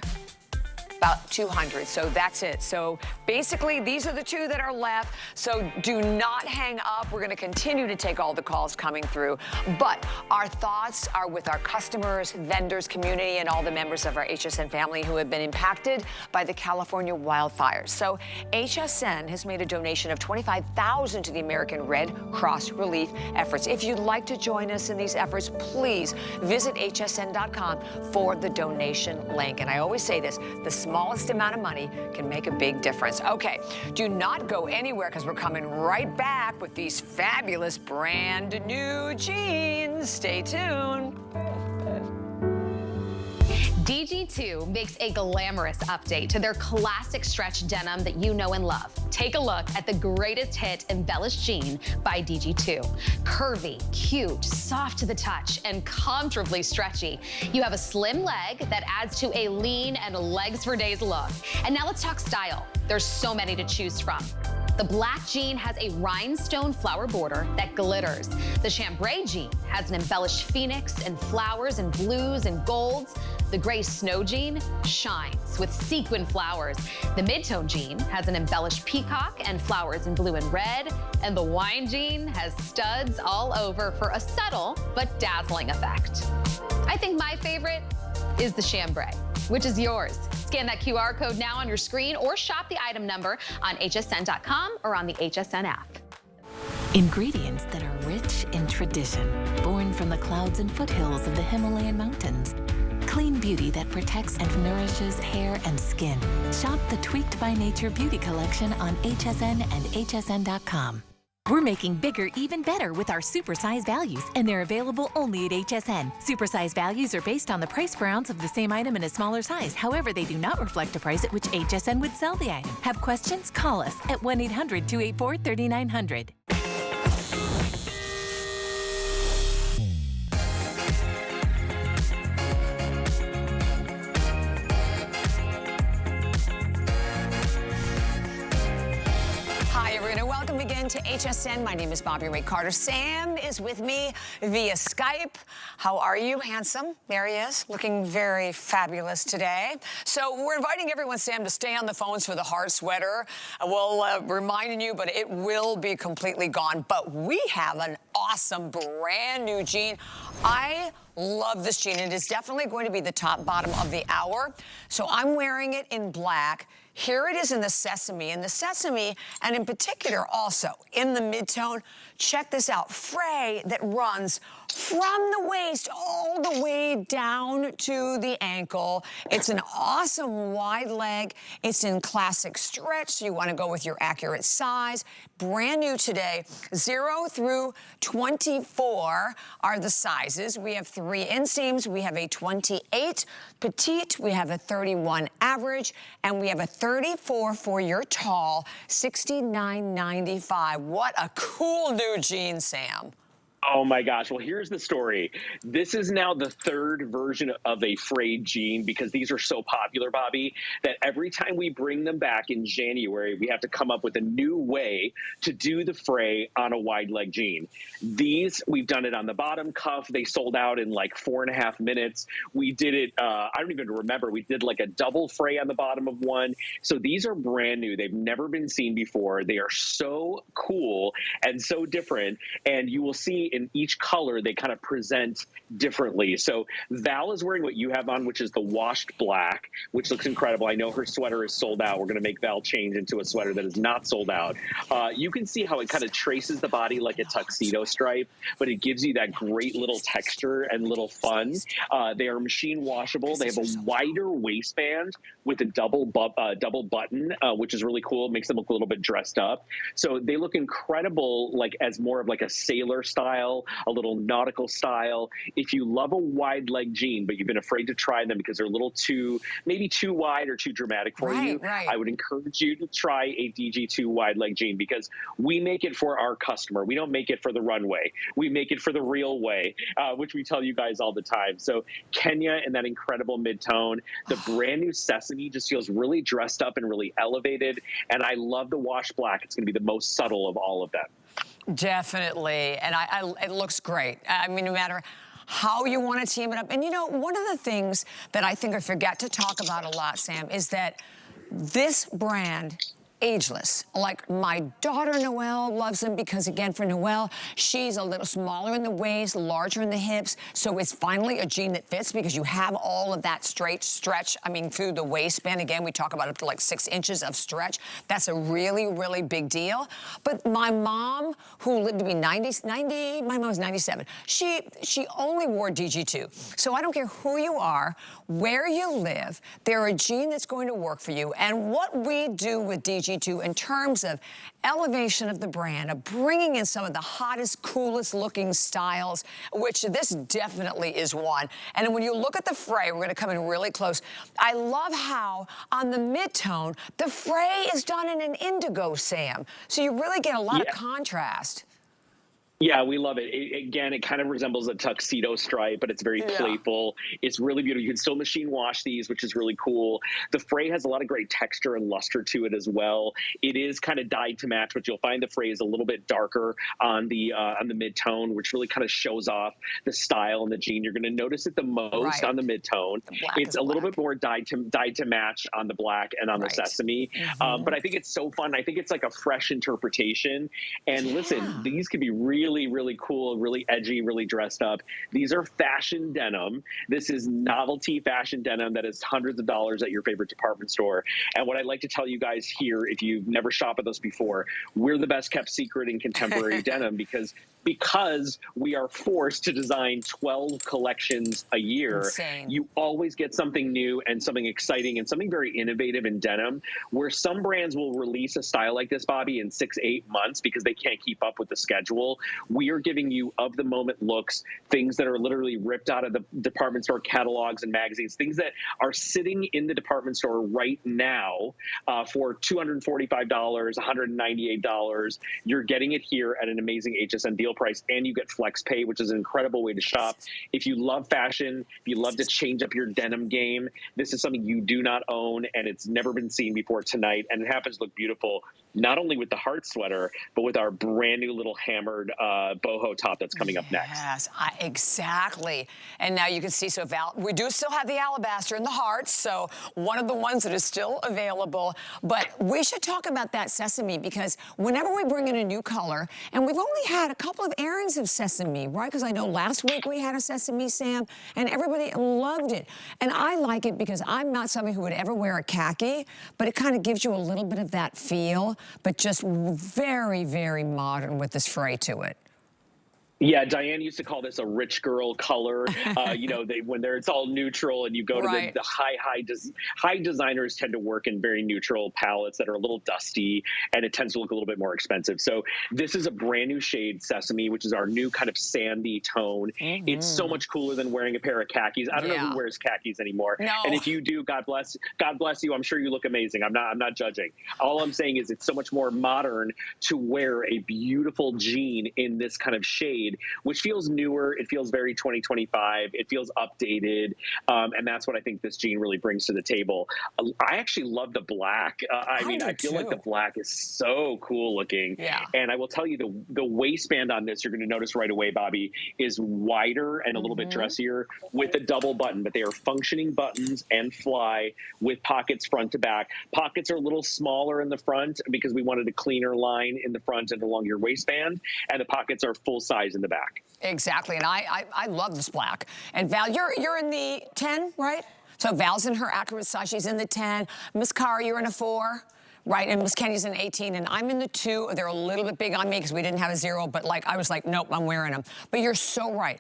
about 200. So that's it. So basically, these are the 2 that are left. So do not hang up. We're going to continue to take all the calls coming through. But our thoughts are with our customers, vendors, community, and all the members of our HSN family who have been impacted by the California wildfires. So HSN has made a donation of $25,000 to the American Red Cross relief efforts. If you'd like to join us in these efforts, please visit hsn.com for the donation link. And I always say this, the smallest amount of money can make a big difference. Okay, do not go anywhere because we're coming right back with these fabulous brand new jeans. Stay tuned. DG DG2 makes a glamorous update to their classic stretch denim that you know and love. Take a look at the greatest hit embellished jean by DG2. Curvy, cute, soft to the touch, and comfortably stretchy. You have a slim leg that adds to a lean and legs for days look. And now let's talk style. There's so many to choose from. The black jean has a rhinestone flower border that glitters. The chambray jean has an embellished phoenix and flowers and blues and golds. The gray snow jean shines with sequin flowers. The mid-tone jean has an embellished peacock and flowers in blue and red. And the wine jean has studs all over for a subtle but dazzling effect. I think my favorite is the chambray. Which is yours? Scan that QR code now on your screen or shop the item number on hsn.com or on the HSN app. Ingredients that are rich in tradition, born from the clouds and foothills of the Himalayan mountains. Clean beauty that protects and nourishes hair and skin. Shop the Tweaked by Nature Beauty Collection on HSN and hsn.com. We're making bigger even better with our supersize values, and they're available only at HSN. Supersize values are based on the price per ounce of the same item in a smaller size. However, they do not reflect a price at which HSN would sell the item. Have questions? Call us at 1-800-284-3900. Welcome again to HSN. My name is Bobbi Ray Carter. Sam is with me via Skype. How are you, handsome? There he is, looking very fabulous today. So we're inviting everyone, Sam, to stay on the phones for the heart sweater. We'll reminding you, but it will be completely gone. But we have an awesome brand new jean. I love this jean. It is definitely going to be the top bottom of the hour. So I'm wearing it in black. Here it is in the sesame, and in particular also in the mid-tone. Check this out, fray that runs from the waist all the way down to the ankle. It's an awesome wide leg. It's in classic stretch, so you want to go with your accurate size. Brand new today, 0 through 24 are the sizes. We have 3 inseams. We have a 28 petite. We have a 31 average, and we have a 34 for your tall, $69.95. What a cool new jean, Sam. Oh my gosh. Well, here's the story. This is now the third version of a frayed jean because these are so popular, Bobbi, that every time we bring them back in January, we have to come up with a new way to do the fray on a wide leg jean. These, we've done it on the bottom cuff. They sold out in like 4.5 minutes. We did it, I don't even remember. We did like a double fray on the bottom of one. So these are brand new. They've never been seen before. They are so cool and so different. And you will see in each color, they kind of present differently. So Val is wearing what you have on, which is the washed black, which looks incredible. I know her sweater is sold out. We're going to make Val change into a sweater that is not sold out. You can see how it kind of traces the body like a tuxedo stripe, but it gives you that great little texture and little fun. They are machine washable. They have a wider waistband with a double button, which is really cool. It makes them look a little bit dressed up. So they look incredible, like as more of like a sailor style, a little nautical style. If you love a wide leg jean, but you've been afraid to try them because they're a little too, maybe too wide or too dramatic for you, I would encourage you to try a DG2 wide leg jean because we make it for our customer. We don't make it for the runway. We make it for the real way, which we tell you guys all the time. So Kenya in that incredible mid-tone, the brand new Sesame just feels really dressed up and really elevated. And I love the wash black. It's going to be the most subtle of all of them. Definitely, and it looks great. I mean, no matter how you want to team it up. And you know, one of the things that I think I forget to talk about a lot, Sam, is that this brand, ageless. Like my daughter Noelle loves them because, again, for Noelle, she's a little smaller in the waist, larger in the hips, so it's finally a jean that fits because you have all of that straight stretch, I mean, through the waistband. Again, we talk about up to like 6 inches of stretch. That's a really, really big deal. But my mom, who lived to be 90, my mom was 97, she only wore DG2. So I don't care who you are, where you live, they're a jean that's going to work for you. And what we do with DG2 DG2 in terms of elevation of the brand, of bringing in some of the hottest, coolest looking styles, which this definitely is one. And when you look at the fray, we're gonna come in really close. I love how on the mid-tone, the fray is done in an indigo, Sam. So you really get a lot of contrast. Yeah, we love it. Again, it kind of resembles a tuxedo stripe, but it's very playful. It's really beautiful. You can still machine wash these, which is really cool. The fray has a lot of great texture and luster to it as well. It is kind of dyed to match, but you'll find the fray is a little bit darker on the mid-tone, which really kind of shows off the style in the jean. You're going to notice it the most on the mid-tone. It's a little bit more dyed to match on the black and on the sesame. But I think it's so fun. I think it's like a fresh interpretation. And listen, these could be really cool, really edgy, really dressed up. These are fashion denim. This is novelty fashion denim that is hundreds of dollars at your favorite department store. And what I'd like to tell you guys here, if you've never shopped with us before, we're the best kept secret in contemporary denim because we are forced to design 12 collections a year. Insane. You always get something new and something exciting and something very innovative in denim, where some brands will release a style like this, Bobbi, in 6-8 months because they can't keep up with the schedule. We are giving you of the moment looks, things that are literally ripped out of the department store catalogs and magazines, things that are sitting in the department store right now for $245, $198. You're getting it here at an amazing HSN deal price, and you get flex pay, which is an incredible way to shop. If you love fashion, if you love to change up your denim game, this is something you do not own, and it's never been seen before tonight, and it happens to look beautiful, not only with the heart sweater, but with our brand new little hammered boho top that's coming up next. Yes, exactly. And now you can see, so Val, we do still have the alabaster and the hearts, so one of the ones that is still available, but we should talk about that sesame because whenever we bring in a new color, and we've only had a couple of airings of sesame, right? Because I know last week we had a sesame, Sam, and everybody loved it. And I like it because I'm not somebody who would ever wear a khaki, but it kind of gives you a little bit of that feel, but just very, very modern with this fray to it. Yeah, Diane used to call this a rich girl color. You know, it's all neutral, and you go to the high designers tend to work in very neutral palettes that are a little dusty, and it tends to look a little bit more expensive. So this is a brand new shade, Sesame, which is our new kind of sandy tone. It's so much cooler than wearing a pair of khakis. I don't know who wears khakis anymore. No. And if you do, God bless you. I'm sure you look amazing. I'm not judging. All I'm saying is it's so much more modern to wear a beautiful jean in this kind of shade, which feels newer. It feels very 2025. It feels updated. And that's what I think this jean really brings to the table. I actually love the black. I feel like the black is so cool looking. Yeah. And I will tell you the waistband on this, you're going to notice right away, Bobbi, is wider and a little bit dressier with a double button, but they are functioning buttons and fly with pockets front to back. Pockets are a little smaller in the front because we wanted a cleaner line in the front and along your waistband, and the pockets are full size in the back. Exactly, and I love this black. And Val, you're in the 10, right? So Val's in her accurate size, she's in the 10. Miss Cara, you're in a 4. Right, and Miss Kenny's an 18, and I'm in the 2. They're a little bit big on me because we didn't have a 0, but like I was like, nope, I'm wearing them. But you're so right.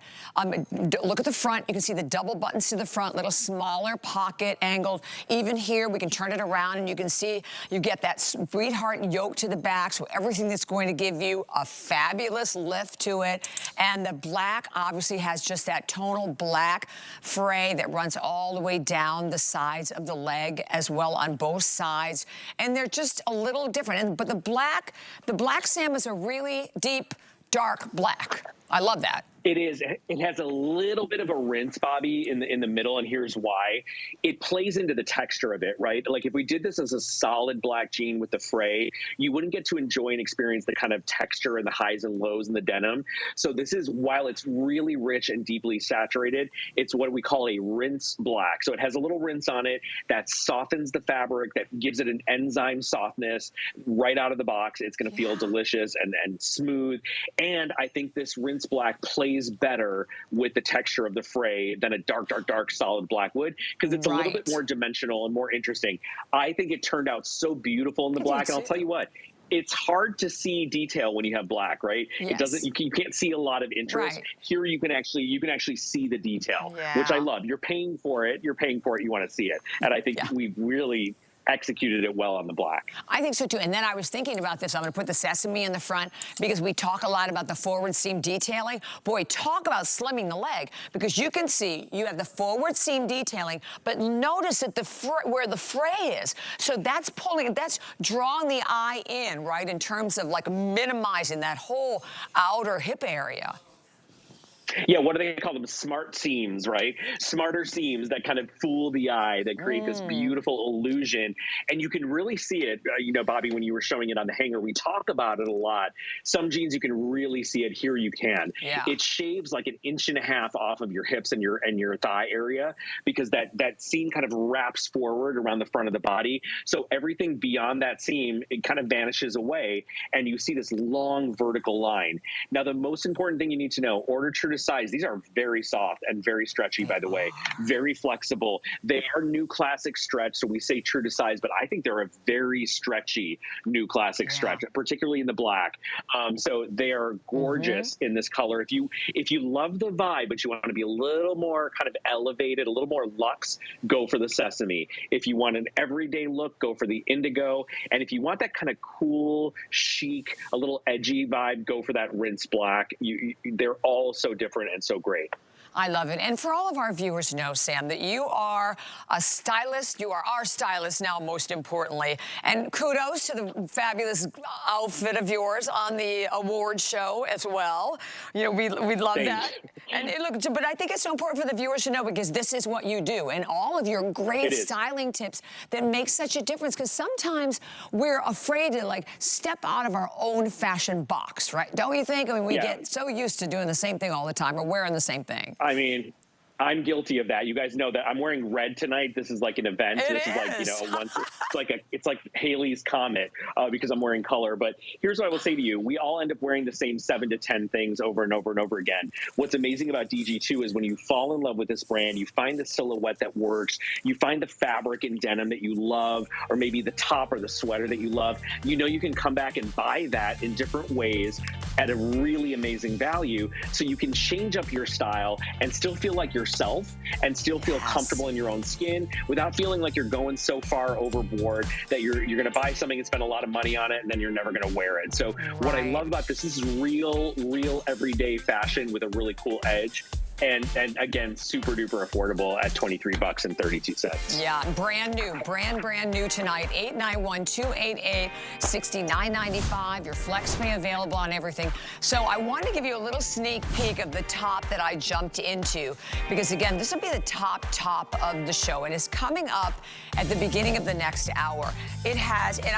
Look at the front. You can see the double buttons to the front, little smaller pocket angled. Even here, we can turn it around, and you can see you get that sweetheart yoke to the back, so everything that's going to give you a fabulous lift to it. And the black obviously has just that tonal black fray that runs all the way down the sides of the leg as well on both sides. And they're just a little different. But the black Sam is a really deep, dark black. I love that. It is. It has a little bit of a rinse, Bobbi, in the middle, and here's why. It plays into the texture of it, right? Like if we did this as a solid black jean with the fray, you wouldn't get to enjoy and experience the kind of texture and the highs and lows in the denim. So this is, while it's really rich and deeply saturated, it's what we call a rinse black. So it has a little rinse on it that softens the fabric, that gives it an enzyme softness right out of the box. It's going to feel delicious and smooth. And I think this rinse black plays better with the texture of the fray than a dark solid black would, because it's a little bit more dimensional and more interesting. I think it turned out so beautiful in the black, and I'll tell you what, it's hard to see detail when you have black, right? Yes. It doesn't. You can't see a lot of interest. Right. Here, you can actually see the detail, which I love. You're paying for it. You're paying for it. You want to see it, and I think we've really executed it well on the black. I think so too. And then I was thinking about this. I'm going to put the sesame in the front because we talk a lot about the forward seam detailing. Boy, talk about slimming the leg, because you can see you have the forward seam detailing, but notice that where the fray is. So that's that's drawing the eye in, right, in terms of like minimizing that whole outer hip area. Yeah, what do they call them? Smart seams, right? Smarter seams that kind of fool the eye, that create this beautiful illusion. And you can really see it, you know, Bobbi, when you were showing it on the hanger, we talk about it a lot. Some jeans, you can really see it. Here you can. Yeah. It shaves like 1.5 inches off of your hips and your thigh area, because that seam kind of wraps forward around the front of the body. So everything beyond that seam, it kind of vanishes away, and you see this long vertical line. Now, the most important thing you need to know, order true to size. These are very soft and very stretchy, by the way, very flexible. They are new classic stretch, so we say true to size, but I think they're a very stretchy new classic stretch, particularly in the black. So they are gorgeous in this color. If you love the vibe, but you want to be a little more kind of elevated, a little more luxe, go for the sesame. If you want an everyday look, go for the indigo. And if you want that kind of cool, chic, a little edgy vibe, go for that rinse black. They're all so different and so great. I love it. And for all of our viewers know, Sam, that you are a stylist. You are our stylist now, most importantly. And kudos to the fabulous outfit of yours on the award show as well. You know, we love that. And look, but I think it's so important for the viewers to know, because this is what you do, and all of your great styling tips that make such a difference, because sometimes we're afraid to like step out of our own fashion box, right? Don't you think? I mean, we get so used to doing the same thing all the time, or wearing the same thing. I mean, I'm guilty of that. You guys know that I'm wearing red tonight. This is like an event. This is like, you know, it's like Halley's Comet because I'm wearing color. But here's what I will say to you. We all end up wearing the same 7 to 10 things over and over and over again. What's amazing about DG2 is when you fall in love with this brand, you find the silhouette that works, you find the fabric in denim that you love, or maybe the top or the sweater that you love, you know you can come back and buy that in different ways at a really amazing value, so you can change up your style and still feel like yourself and still feel comfortable in your own skin without feeling like you're going so far overboard that you're going to buy something and spend a lot of money on it and then you're never going to wear it. So what I love about this is real everyday fashion with a really cool edge. And again, super duper affordable at $23.32. Yeah, brand new tonight. 891-288-6995. Your flex pay available on everything. So I want to give you a little sneak peek of the top that I jumped into, because again, this will be the top of the show, and it's coming up at the beginning of the next hour. It has, and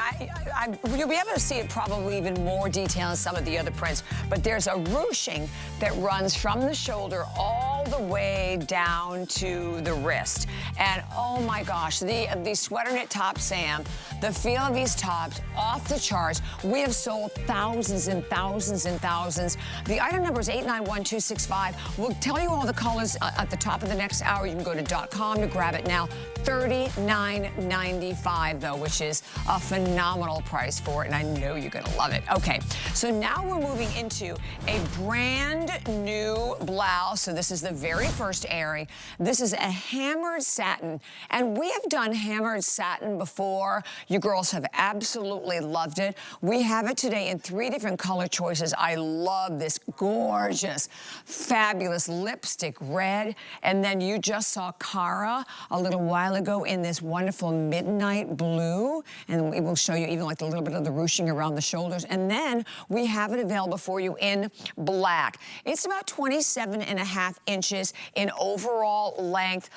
you'll be able to see it probably even more detail in some of the other prints, but there's a ruching that runs from the shoulder all the way down to the wrist. And oh my gosh, the sweater knit tops, Sam, the feel of these tops, off the charts. We have sold thousands and thousands and thousands. The item number is 891265. We'll tell you all the colors at the top of the next hour. You can go to .com to grab it now. $39.95 though, which is a phenomenal price for it, and I know you're gonna love it. Okay, so now we're moving into a brand new blouse. So this is the very first airing. This is a hammered satin, and we have done hammered satin before. You girls have absolutely loved it. We have it today in 3 different color choices. I love this gorgeous, fabulous lipstick red, and then you just saw Cara a little while ago in this wonderful midnight blue, and it will show you even like a little bit of the ruching around the shoulders. And then we have it available for you in black. It's about 27.5 inches in overall length.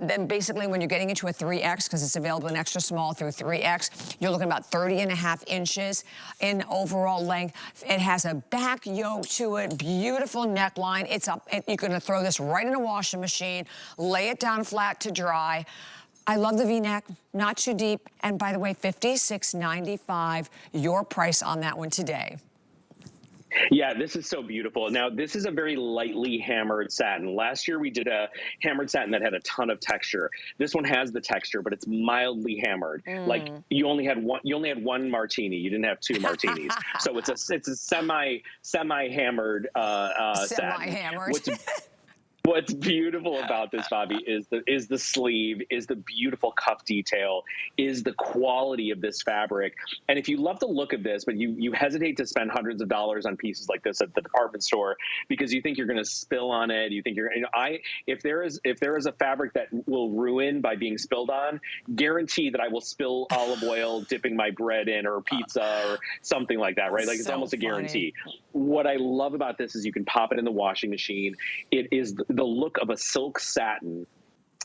Then basically when you're getting into a 3X, because it's available in extra small through 3X, you're looking about 30.5 inches in overall length. It has a back yoke to it, beautiful neckline. You're gonna throw this right in a washing machine, lay it down flat to dry. I love the V-neck, not too deep. And by the way, $56.95, your price on that one today. Yeah, this is so beautiful. Now, this is a very lightly hammered satin. Last year, we did a hammered satin that had a ton of texture. This one has the texture, but it's mildly hammered. Like you only had one martini. You didn't have 2 martinis. So it's a semi-hammered satin. Semi-hammered. What's beautiful about this, Bobbi, is the sleeve, is the beautiful cuff detail, is the quality of this fabric. And if you love the look of this, but you hesitate to spend hundreds of dollars on pieces like this at the department store because you think you're going to spill on it, you think if there is a fabric that will ruin by being spilled on, guarantee that I will spill olive oil dipping my bread in or pizza or something like that, right? Like it's almost a guarantee. What I love about this is you can pop it in the washing machine. It is the look of a silk satin.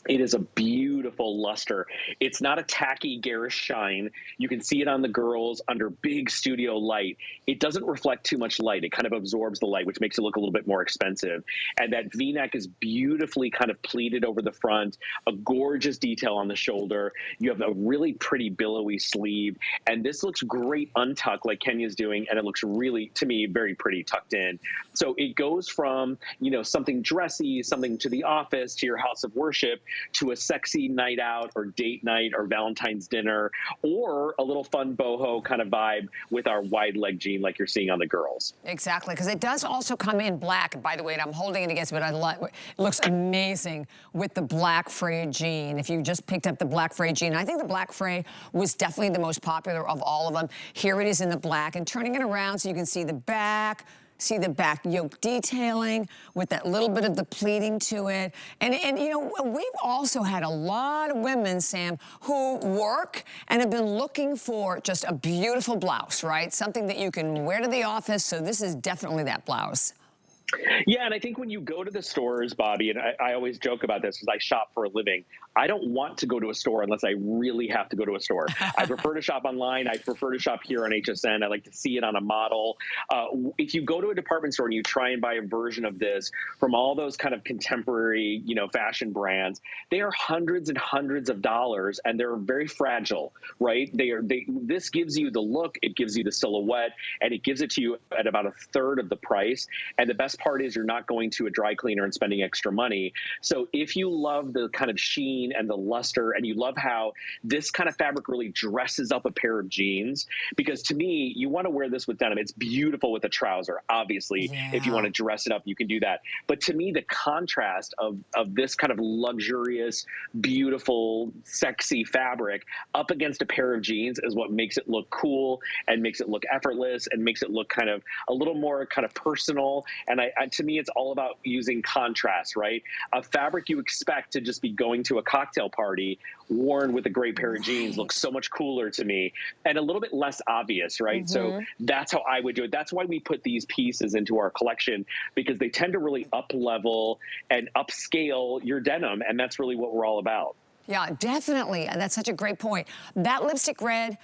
It is a beautiful luster. It's not a tacky, garish shine. You can see it on the girls under big studio light. It doesn't reflect too much light. It kind of absorbs the light, which makes it look a little bit more expensive. And that V-neck is beautifully kind of pleated over the front, a gorgeous detail on the shoulder. You have a really pretty billowy sleeve. And this looks great untucked like Kenya's doing, and it looks really, to me, very pretty tucked in. So it goes from, you know, something dressy, something to the office, to your house of worship, to a sexy night out or date night or Valentine's dinner, or a little fun boho kind of vibe with our wide leg jean like you're seeing on the girls. Exactly, because it does also come in black, by the way, and I'm holding it against it, but I love it. Looks amazing with the black frayed jean. If you just picked up the black frayed jean, I think the black fray was definitely the most popular of all of them. Here it is in the black, and turning it around so you can see the back. See the back yoke detailing with that little bit of the pleating to it. And you know, we've also had a lot of women, Sam, who work and have been looking for just a beautiful blouse, right? Something that you can wear to the office. So this is definitely that blouse. Yeah, and I think when you go to the stores, Bobbi, and I always joke about this because I shop for a living, I don't want to go to a store unless I really have to go to a store. I prefer to shop online. I prefer to shop here on HSN. I like to see it on a model. If you go to a department store and you try and buy a version of this from all those kind of contemporary, you know, fashion brands, they are hundreds and hundreds of dollars, and they're very fragile, right? This gives you the look, it gives you the silhouette, and it gives it to you at about a third of the price. And the best part is you're not going to a dry cleaner and spending extra money. So if you love the kind of sheen and the luster, and you love how this kind of fabric really dresses up a pair of jeans, because to me, you want to wear this with denim. It's beautiful with a trouser, obviously. Yeah. If you want to dress it up, you can do that. But to me, the contrast of this kind of luxurious, beautiful, sexy fabric up against a pair of jeans is what makes it look cool and makes it look effortless and makes it look kind of a little more kind of personal. And to me, it's all about using contrast, right? A fabric you expect to just be going to a cocktail party worn with a great pair of jeans looks so much cooler to me and a little bit less obvious, right? So that's how I would do it. That's why we put these pieces into our collection, because they tend to really up-level and upscale your denim, and that's really what we're all about. Yeah, definitely. That's such a great point. That lipstick red,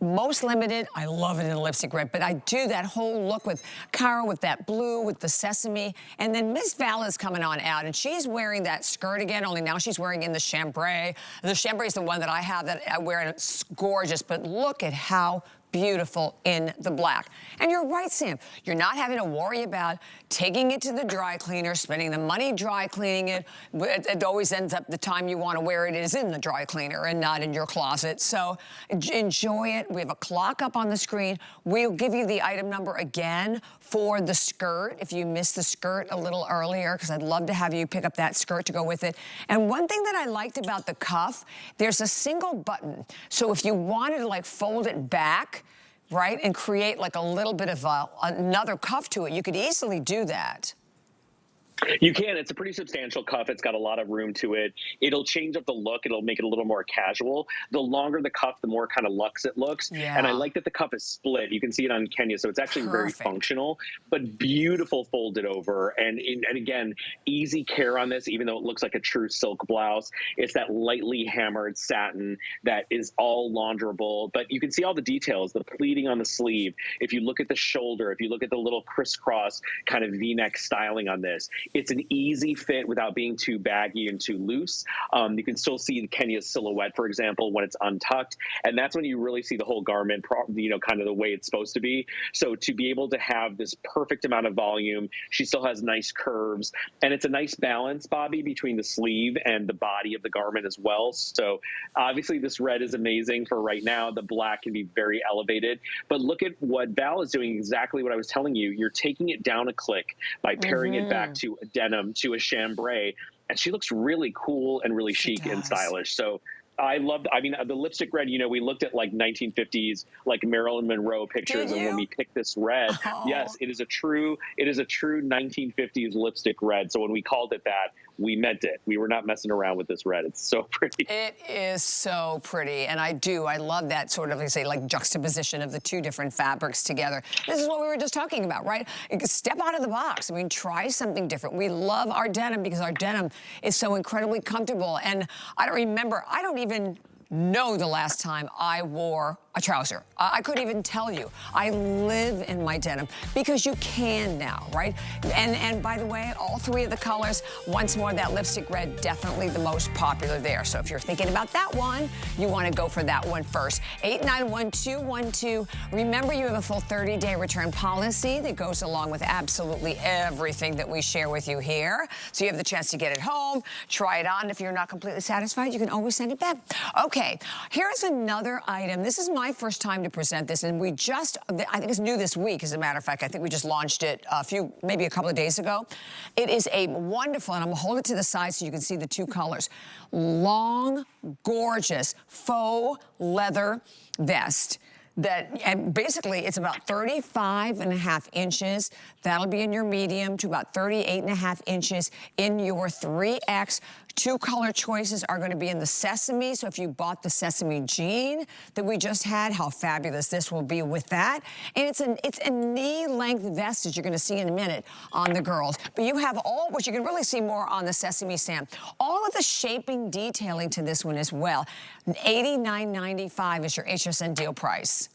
most limited. I love it in lipstick red, but I do that whole look with Cara, with that blue, with the sesame. And then Miss Val is coming on out, and she's wearing that skirt again, only now she's wearing in the chambray. The chambray is the one that I have that I wear, and it's gorgeous, but look at how beautiful in the black. And you're right, Sam. You're not having to worry about taking it to the dry cleaner, spending the money dry cleaning it. It always ends up the time you want to wear it is in the dry cleaner and not in your closet. So enjoy it. We have a clock up on the screen. We'll give you the item number again for the skirt if you missed the skirt a little earlier, because I'd love to have you pick up that skirt to go with it. And one thing that I liked about the cuff, there's a single button. So if you wanted to like fold it back, right, and create like a little bit of another cuff to it, you could easily do that. You can. It's a pretty substantial cuff. It's got a lot of room to it. It'll change up the look. It'll make it a little more casual. The longer the cuff, the more kind of luxe it looks. Yeah. And I like that the cuff is split. You can see it on Kenya, so it's actually very functional, but beautiful folded over. And again, easy care on this, even though it looks like a true silk blouse. It's that lightly hammered satin that is all launderable, but you can see all the details, the pleating on the sleeve. If you look at the shoulder, if you look at the little crisscross kind of V-neck styling on this, it's an easy fit without being too baggy and too loose. You can still see Kenya's silhouette, for example, when it's untucked. And that's when you really see the whole garment, you know, kind of the way it's supposed to be. So to be able to have this perfect amount of volume, she still has nice curves. And it's a nice balance, Bobbi, between the sleeve and the body of the garment as well. So obviously this red is amazing for right now. The black can be very elevated. But look at what Val is doing, exactly what I was telling you. You're taking it down a click by paring it back to denim to a chambray, and she looks really cool and really chic and stylish. So I loved, I mean, the lipstick red, you know, we looked at like 1950s, like Marilyn Monroe pictures. And when we picked this red, yes, it is a true 1950s lipstick red. So when we called it that, we meant it. We were not messing around with this red. It's so pretty. It is so pretty. And I love that sort of, like juxtaposition of the two different fabrics together. This is what we were just talking about, right? Step out of the box. I mean, try something different. We love our denim because our denim is so incredibly comfortable. And I don't even know the last time I wore a trouser. I couldn't even tell you. I live in my denim because you can now, right? And by the way, all three of the colors, once more, that lipstick red, definitely the most popular there. So if you're thinking about that one, you want to go for that one first. 891212. Remember, you have a full 30-day return policy that goes along with absolutely everything that we share with you here. So you have the chance to get it home, try it on. If you're not completely satisfied, you can always send it back. Okay, here's another item. This is my first time to present this, and I think it's new this week, as a matter of fact. I think we just launched it maybe a couple of days ago. It is a wonderful, and I'm gonna hold it to the side so you can see the two colors. Long, gorgeous faux leather vest. And basically it's about 35.5 inches. That'll be in your medium to about 38.5 inches in your 3X. Two color choices are going to be in the sesame. So if you bought the sesame jean that we just had, how fabulous this will be with that. And it's a knee length vest, as you're going to see in a minute, on the girls. But you have which you can really see more on the Sesame Sam. All of the shaping detailing to this one as well. $89.95 is your HSN deal price.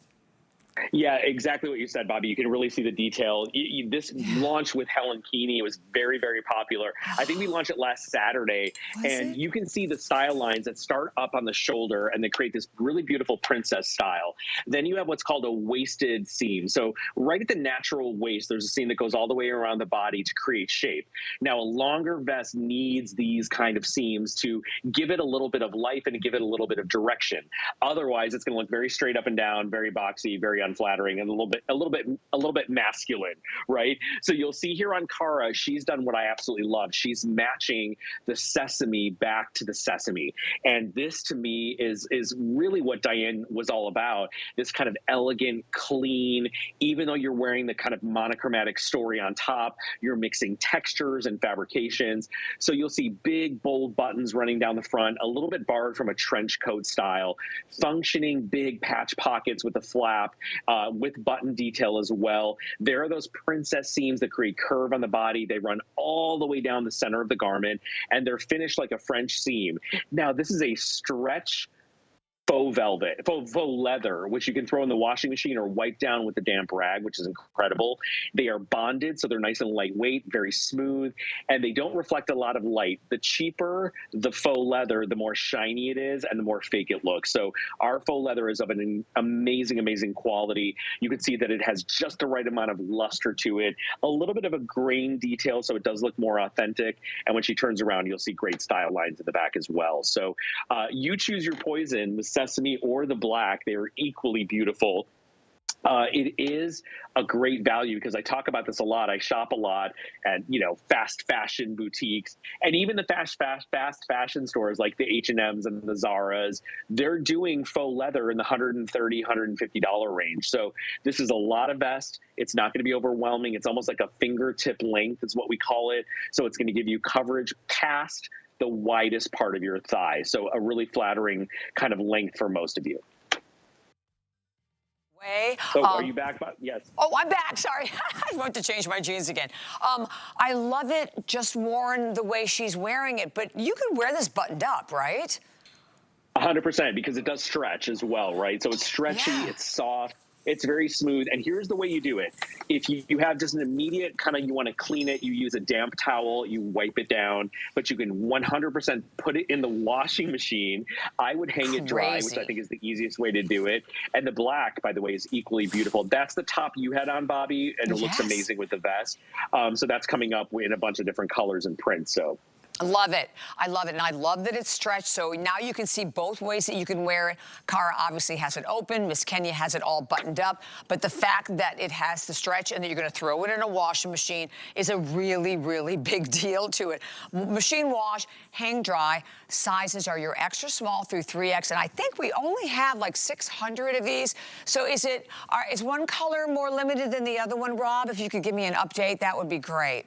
Yeah, exactly what you said, Bobbi. You can really see the detail. This launch with Helen Keeney was very, very popular. I think we launched it last Saturday, and you can see the style lines that start up on the shoulder, and they create this really beautiful princess style. Then you have what's called a waisted seam. So right at the natural waist, there's a seam that goes all the way around the body to create shape. Now, a longer vest needs these kind of seams to give it a little bit of life and to give it a little bit of direction. Otherwise, it's going to look very straight up and down, very boxy, very unflattering, and a little bit masculine, right? So you'll see here on Cara, she's done what I absolutely love. She's matching the sesame back to the sesame, and this to me is really what Diane was all about. This kind of elegant, clean. Even though you're wearing the kind of monochromatic story on top, you're mixing textures and fabrications. So you'll see big, bold buttons running down the front, a little bit borrowed from a trench coat style, functioning big patch pockets with a flap. With button detail as well. There are those princess seams that create curve on the body. They run all the way down the center of the garment, and they're finished like a French seam. Now, this is a stretch faux leather, which you can throw in the washing machine or wipe down with a damp rag, which is incredible. They are bonded, so they're nice and lightweight, very smooth, and they don't reflect a lot of light. The cheaper the faux leather, the more shiny it is and the more fake it looks. So our faux leather is of an amazing, amazing quality. You can see that it has just the right amount of luster to it, a little bit of a grain detail, so it does look more authentic. And when she turns around, you'll see great style lines in the back as well. So you choose your poison, the sesame or the black. They are equally beautiful. It is a great value because I talk about this a lot. I shop a lot at, fast fashion boutiques, and even the fast fashion stores like the H&Ms and the Zaras. They're doing faux leather in the $130, $150 range. So this is a lot of vest. It's not going to be overwhelming. It's almost like a fingertip length is what we call it. So it's going to give you coverage past the widest part of your thigh. So a really flattering kind of length for most of you. Are you back? Yes. Oh, I'm back. Sorry. I want to change my jeans again. I love it just worn the way she's wearing it, but you could wear this buttoned up, right? 100%, because it does stretch as well, right? So it's stretchy, it's soft, it's very smooth. And here's the way you do it. If you have just an immediate kind of, you want to clean it, you use a damp towel, you wipe it down, but you can 100% put it in the washing machine. I would hang it dry, which I think is the easiest way to do it. And the black, by the way, is equally beautiful. That's the top you had on, Bobbi, and it looks amazing with the vest. So that's coming up in a bunch of different colors and prints. So I love it. I love it. And I love that it's stretched. So now you can see both ways that you can wear it. Cara obviously has it open. Miss Kenya has it all buttoned up. But the fact that it has the stretch and that you're going to throw it in a washing machine is a really, really big deal to it. Machine wash, hang dry. Sizes are your extra small through 3X. And I think we only have like 600 of these. So is one color more limited than the other one, Rob? If you could give me an update, that would be great.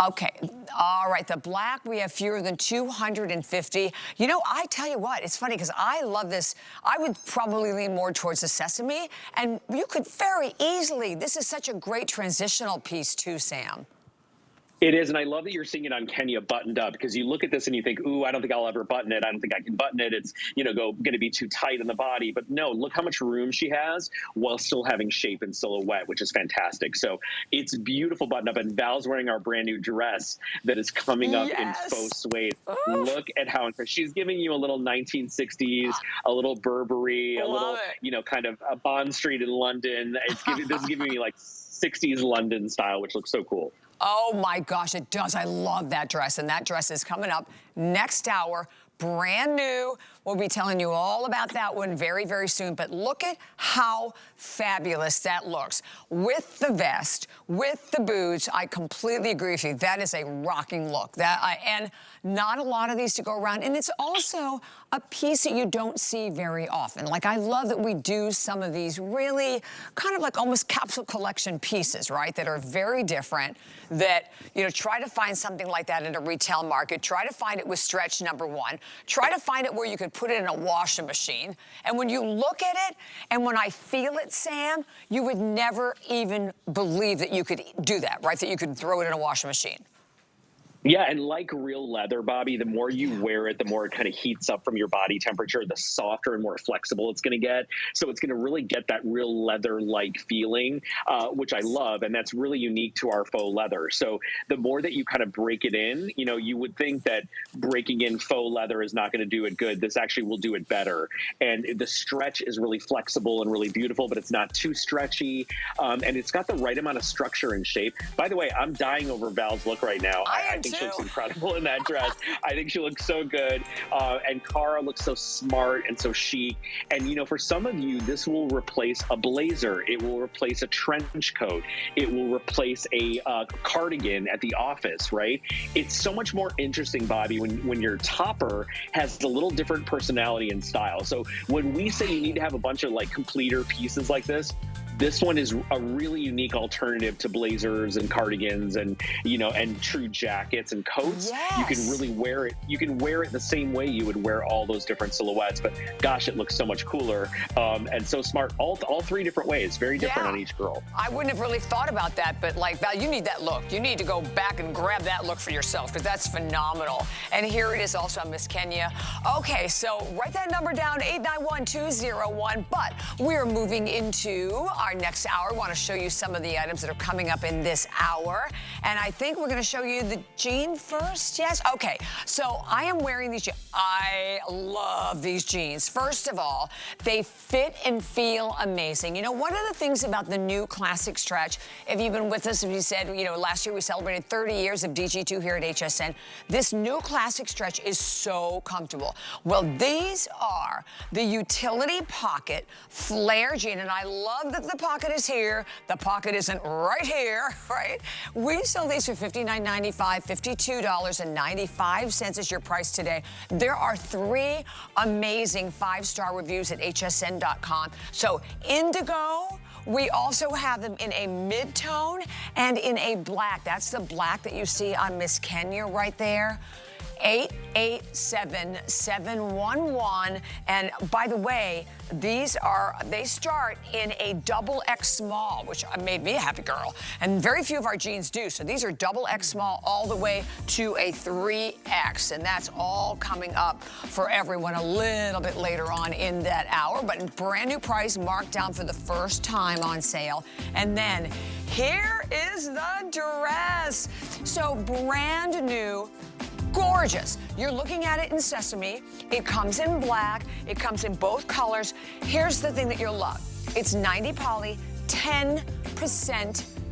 Okay, all right, the black, we have fewer than 250. You know, I tell you what, it's funny because I love this. I would probably lean more towards the sesame, and you could very easily, this is such a great transitional piece too, Sam. It is, and I love that you're seeing it on Kenya buttoned up, because you look at this and you think, ooh, I don't think I'll ever button it. I don't think I can button it. It's, you know, going to be too tight in the body. But no, look how much room she has while still having shape and silhouette, which is fantastic. So it's beautiful button up. And Val's wearing our brand new dress that is coming up in faux suede. Look at how she's giving you a little 1960s, a little Burberry, a little, you know, kind of a Bond Street in London. This is giving me like 60s London style, which looks so cool. Oh my gosh, it does. I love that dress. And that dress is coming up next hour. Brand new. We'll be telling you all about that one very, very soon. But look at how fabulous that looks. With the vest, with the boots, I completely agree with you. That is a rocking look. And not a lot of these to go around. And it's also a piece that you don't see very often. Like, I love that we do some of these really kind of like almost capsule collection pieces, right? That are very different, that, you know, try to find something like that in a retail market. Try to find it with stretch, number one. Try to find it where you could put it in a washing machine. And when you look at it, and when I feel it, Sam, you would never even believe that you could do that, right? That you could throw it in a washing machine. Yeah, and like real leather, Bobbi, the more you wear it, the more it kind of heats up from your body temperature, the softer and more flexible it's going to get. So it's going to really get that real leather-like feeling, which I love, and that's really unique to our faux leather. So the more that you kind of break it in, you know, you would think that breaking in faux leather is not going to do it good. This actually will do it better. And the stretch is really flexible and really beautiful, but it's not too stretchy, and it's got the right amount of structure and shape. By the way, I'm dying over Val's look right now. I think she looks incredible in that dress. I think she looks so good. And Cara looks so smart and so chic. And, you know, for some of you, this will replace a blazer. It will replace a trench coat. It will replace a cardigan at the office, right? It's so much more interesting, Bobbi, when your topper has a little different personality and style. So when we say you need to have a bunch of like completer pieces like this one is a really unique alternative to blazers and cardigans and, you know, and true jackets and coats. Yes. You can really wear it. You can wear it the same way you would wear all those different silhouettes, but gosh, it looks so much cooler and so smart. All three different ways, very different on each girl. I wouldn't have really thought about that, but like, Val, you need that look. You need to go back and grab that look for yourself, because that's phenomenal. And here it is also on Miss Kenya. Okay, so write that number down, 891-201, but we're moving into our next hour. We want to show you some of the items that are coming up in this hour. And I think we're going to show you the jean first. Yes? Okay. So I am wearing these jeans. I love these jeans. First of all, they fit and feel amazing. You know, one of the things about the new classic stretch, if you've been with us, if you said, you know, last year we celebrated 30 years of DG2 here at HSN, this new classic stretch is so comfortable. Well, these are the utility pocket flare jean, and I love that the pocket is here. The pocket isn't right here, right? We sell these for $59.95, $52.95 is your price today. There are 3 amazing 5-star reviews at hsn.com. So indigo, we also have them in a mid-tone and in a black. That's the black that you see on Miss Kenya right there. 887-711. And by the way, they start in a XX small, which made me a happy girl. And very few of our jeans do. So these are XX small all the way to a 3X. And that's all coming up for everyone a little bit later on in that hour. But brand new price, marked down for the first time on sale. And then here is the dress. So brand new. Gorgeous. You're looking at it in sesame. It comes in black. It comes in both colors. Here's the thing that you'll love. It's 90 poly, 10%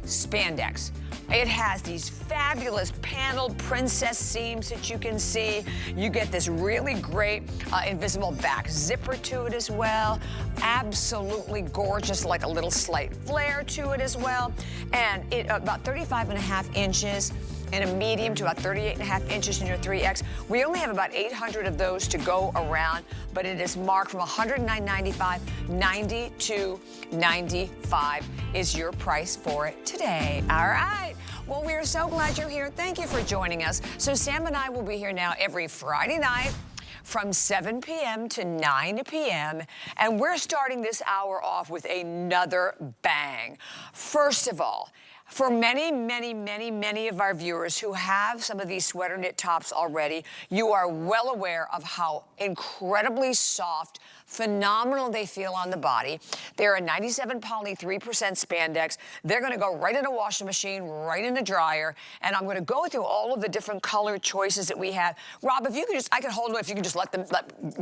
spandex. It has these fabulous paneled princess seams that you can see. You get this really great invisible back zipper to it as well. Absolutely gorgeous, like a little slight flare to it as well. And it about 35.5 inches in a medium to about 38.5 inches in your 3X. We only have about 800 of those to go around, but it is marked from $109.95, $92.95 is your price for it today. All right. Well, we are so glad you're here. Thank you for joining us. So Sam and I will be here now every Friday night from 7 p.m. to 9 p.m. And we're starting this hour off with another bang. First of all, for many, many, many, many of our viewers who have some of these sweater knit tops already, you are well aware of how incredibly soft, phenomenal they feel on the body. They're a 97 poly, 3% spandex. They're gonna go right in a washing machine, right in the dryer, and I'm gonna go through all of the different color choices that we have. Rob, if you could just, I could hold them, if you could just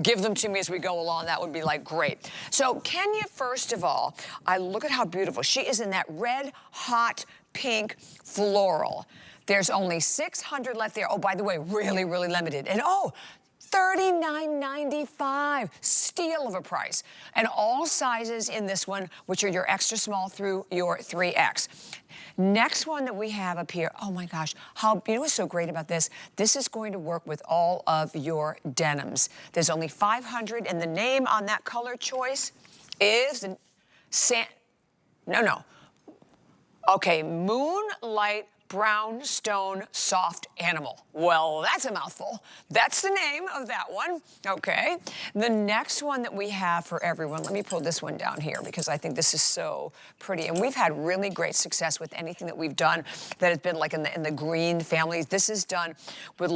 give them to me as we go along, that would be like great. So Kenya, first of all, I look at how beautiful. She is in that red, hot, pink floral. There's only 600 left there. Oh, by the way, really, really limited. And oh, $39.95, steal of a price. And all sizes in this one, which are your extra small through your 3X. Next one that we have up here, oh my gosh, you know what's so great about this? This is going to work with all of your denims. There's only 500, and the name on that color choice is Okay, Moonlight Brownstone Soft Animal. Well, that's a mouthful. That's the name of that one, okay? The next one that we have for everyone, let me pull this one down here because I think this is so pretty. And we've had really great success with anything that we've done that has been like in the green families. This is done with